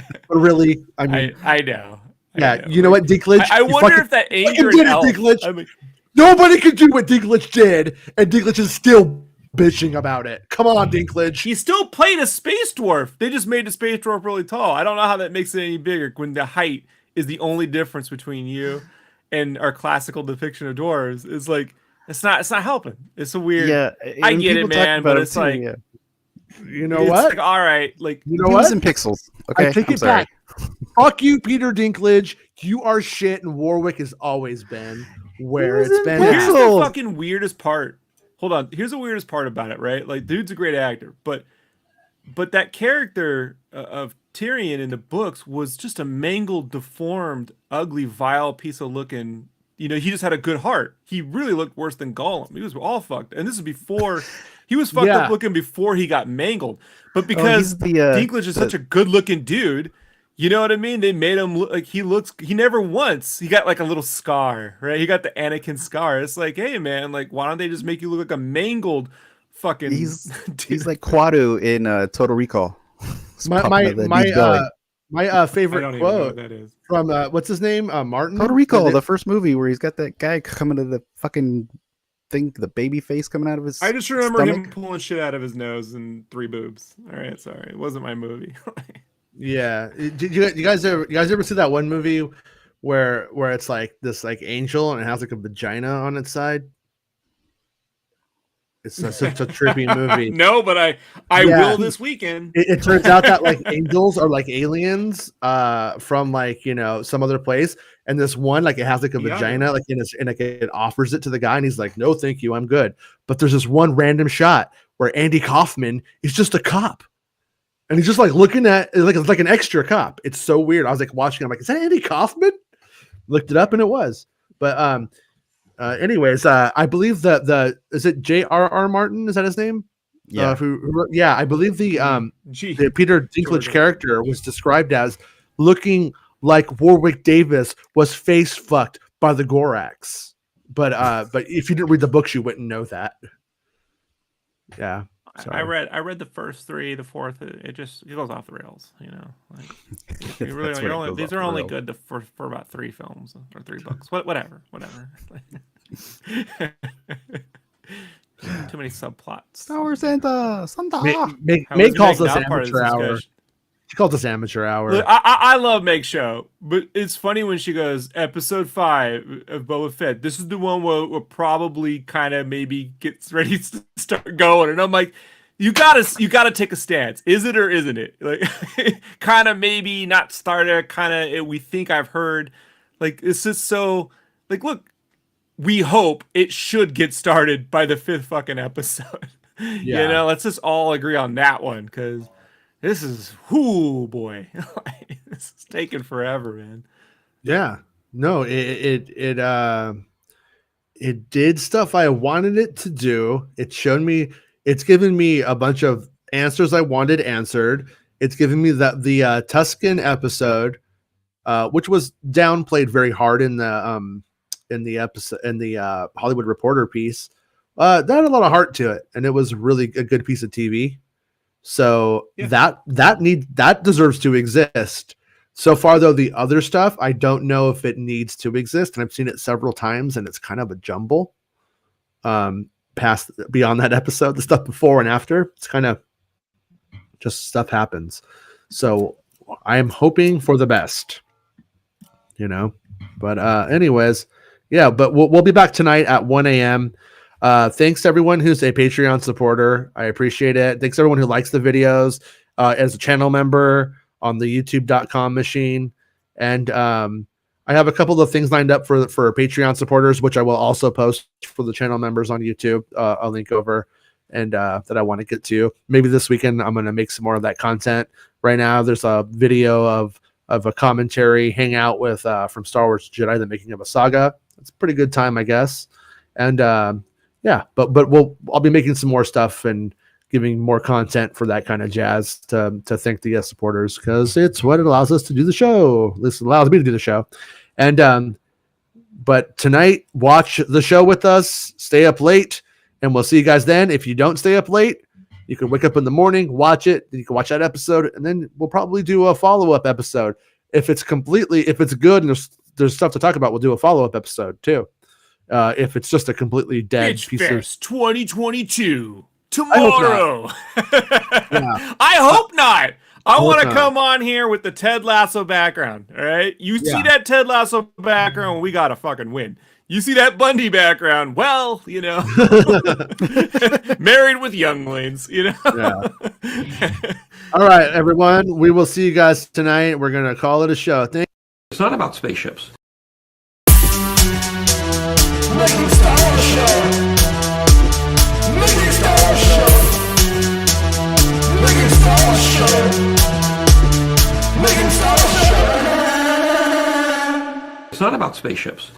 I mean, I know. Yeah, you know what, Dinklage? I wonder if that angered Dinklage. Nobody could do what Dinklage did, and Dinklage is still bitching about it. Come on, Dinklage. He still played a space dwarf. They just made the space dwarf really tall. I don't know how that makes it any bigger when the height is the only difference between you and our classical depiction of dwarves. It's like it's not helping. It's a weird. Yeah, I get it, man, but it's like, you know what? Like, all right, like you know what? In pixels. Okay, I take it back. Fuck you, Peter Dinklage. You are shit, and Warwick has always been where it's been. Here's the fucking weirdest part. Hold on. Here's the weirdest part about it, right? Like, dude's a great actor, but that character of Tyrion in the books was just a mangled, deformed, ugly, vile piece of looking. He just had a good heart. He really looked worse than Gollum. He was all fucked, and this is before he was fucked up looking before he got mangled. But because Dinklage is such a good looking dude, You know what I mean? They made him look like he never once, he got like a little scar, right? He got the Anakin scar. It's like, hey man, like why don't they just make you look like a mangled fucking He's like Quadu in Total Recall. My I favorite don't even know what quote that is. from what's his name? Martin. Total Recall, the first movie where he's got that guy coming to the fucking thing, the baby face coming out of his. I just remember him stomach. pulling shit out of his nose and 3 boobs. All right, sorry, it wasn't my movie. Yeah. Did you guys ever see that one movie where it's like this like angel and it has like a vagina on its side? It's such a trippy movie. No, but I Yeah. will this weekend. It turns out that like angels are like aliens from like, you know, some other place, and this one like it has like a Yeah. vagina like and like it offers it to the guy and he's like, no thank you, I'm good. But there's this one random shot where Andy Kaufman is just a cop and he's just like looking at it's like an extra cop. It's so weird. I was like watching, I'm like, is that Andy Kaufman? Looked it up and it was. But anyways, I believe that is it J.R.R. Martin, is that his name? Yeah. I believe the Gee, Peter Dinklage Jordan. character was described as looking like Warwick Davis was face fucked by the Gorax. But if you didn't read the books, you wouldn't know that. Yeah. I read the first 3, the fourth, it goes off the rails, you know. Like, you really, That's where it goes these off are the only rails. good for about 3 films or 3 books. Whatever. Too many subplots. Star Wars Santa. Meg How is calls Meg us not part of amateur this hour. discussion? She calls us amateur hour. Look, I love Meg's show, but it's funny when she goes, episode 5 of Boba Fett. This is the one where we'll probably kind of maybe gets ready to start going, and I'm like, you gotta take a stance. Is it or isn't it? Like, kind of maybe not starter. Kind of we think I've heard. Like it's just so like look. We hope it should get started by the 5th fucking episode. Yeah. You know, let's just all agree on that one because this is, whoo boy, this is taking forever, man. Yeah. No, it did stuff I wanted it to do. It's given me a bunch of answers I wanted answered. It's given me the Tusken episode, which was downplayed very hard in the episode in the Hollywood Reporter piece. That had a lot of heart to it, and it was really a good piece of TV. So Yeah. that deserves to exist. So far, though, the other stuff I don't know if it needs to exist, and I've seen it several times, and it's kind of a jumble. Past beyond that episode, the stuff before and after, it's kind of just stuff happens. So I am hoping for the best, you know. But anyways, yeah. But we'll be back tonight at 1 a.m. Thanks to everyone who's a Patreon supporter. I appreciate it. Thanks to everyone who likes the videos as a channel member on the youtube.com machine. And I have a couple of things lined up for Patreon supporters, which I will also post for the channel members on YouTube. I'll link over and that I want to get to. Maybe this weekend I'm going to make some more of that content. Right now there's a video of a commentary hangout with from Star Wars Jedi, the making of a saga. It's a pretty good time, I guess. And yeah, but I'll be making some more stuff and giving more content for that kind of jazz to thank the supporters, because it's what it allows us to do the show. This allows me to do the show. And but tonight, watch the show with us, stay up late, and we'll see you guys then. If you don't stay up late, you can wake up in the morning, watch it, then you can watch that episode, and then we'll probably do a follow-up episode. If it's good and there's stuff to talk about, we'll do a follow-up episode too. If it's just a completely dead Bitch piece Fest 2022 hope tomorrow. Yeah. I hope not. I hope want to not. come on here with the Ted Lasso background. All right, you see that Ted Lasso background, we gotta fucking win. You see that Bundy background, well, you know, married with younglings, you know. Yeah. All right, everyone. We will see you guys tonight. We're gonna call it a show. Thank It's not about spaceships. Making Star Wars Show. Making Star Wars Show. Making Star Wars Show. Making Star Wars Show. It's not about spaceships.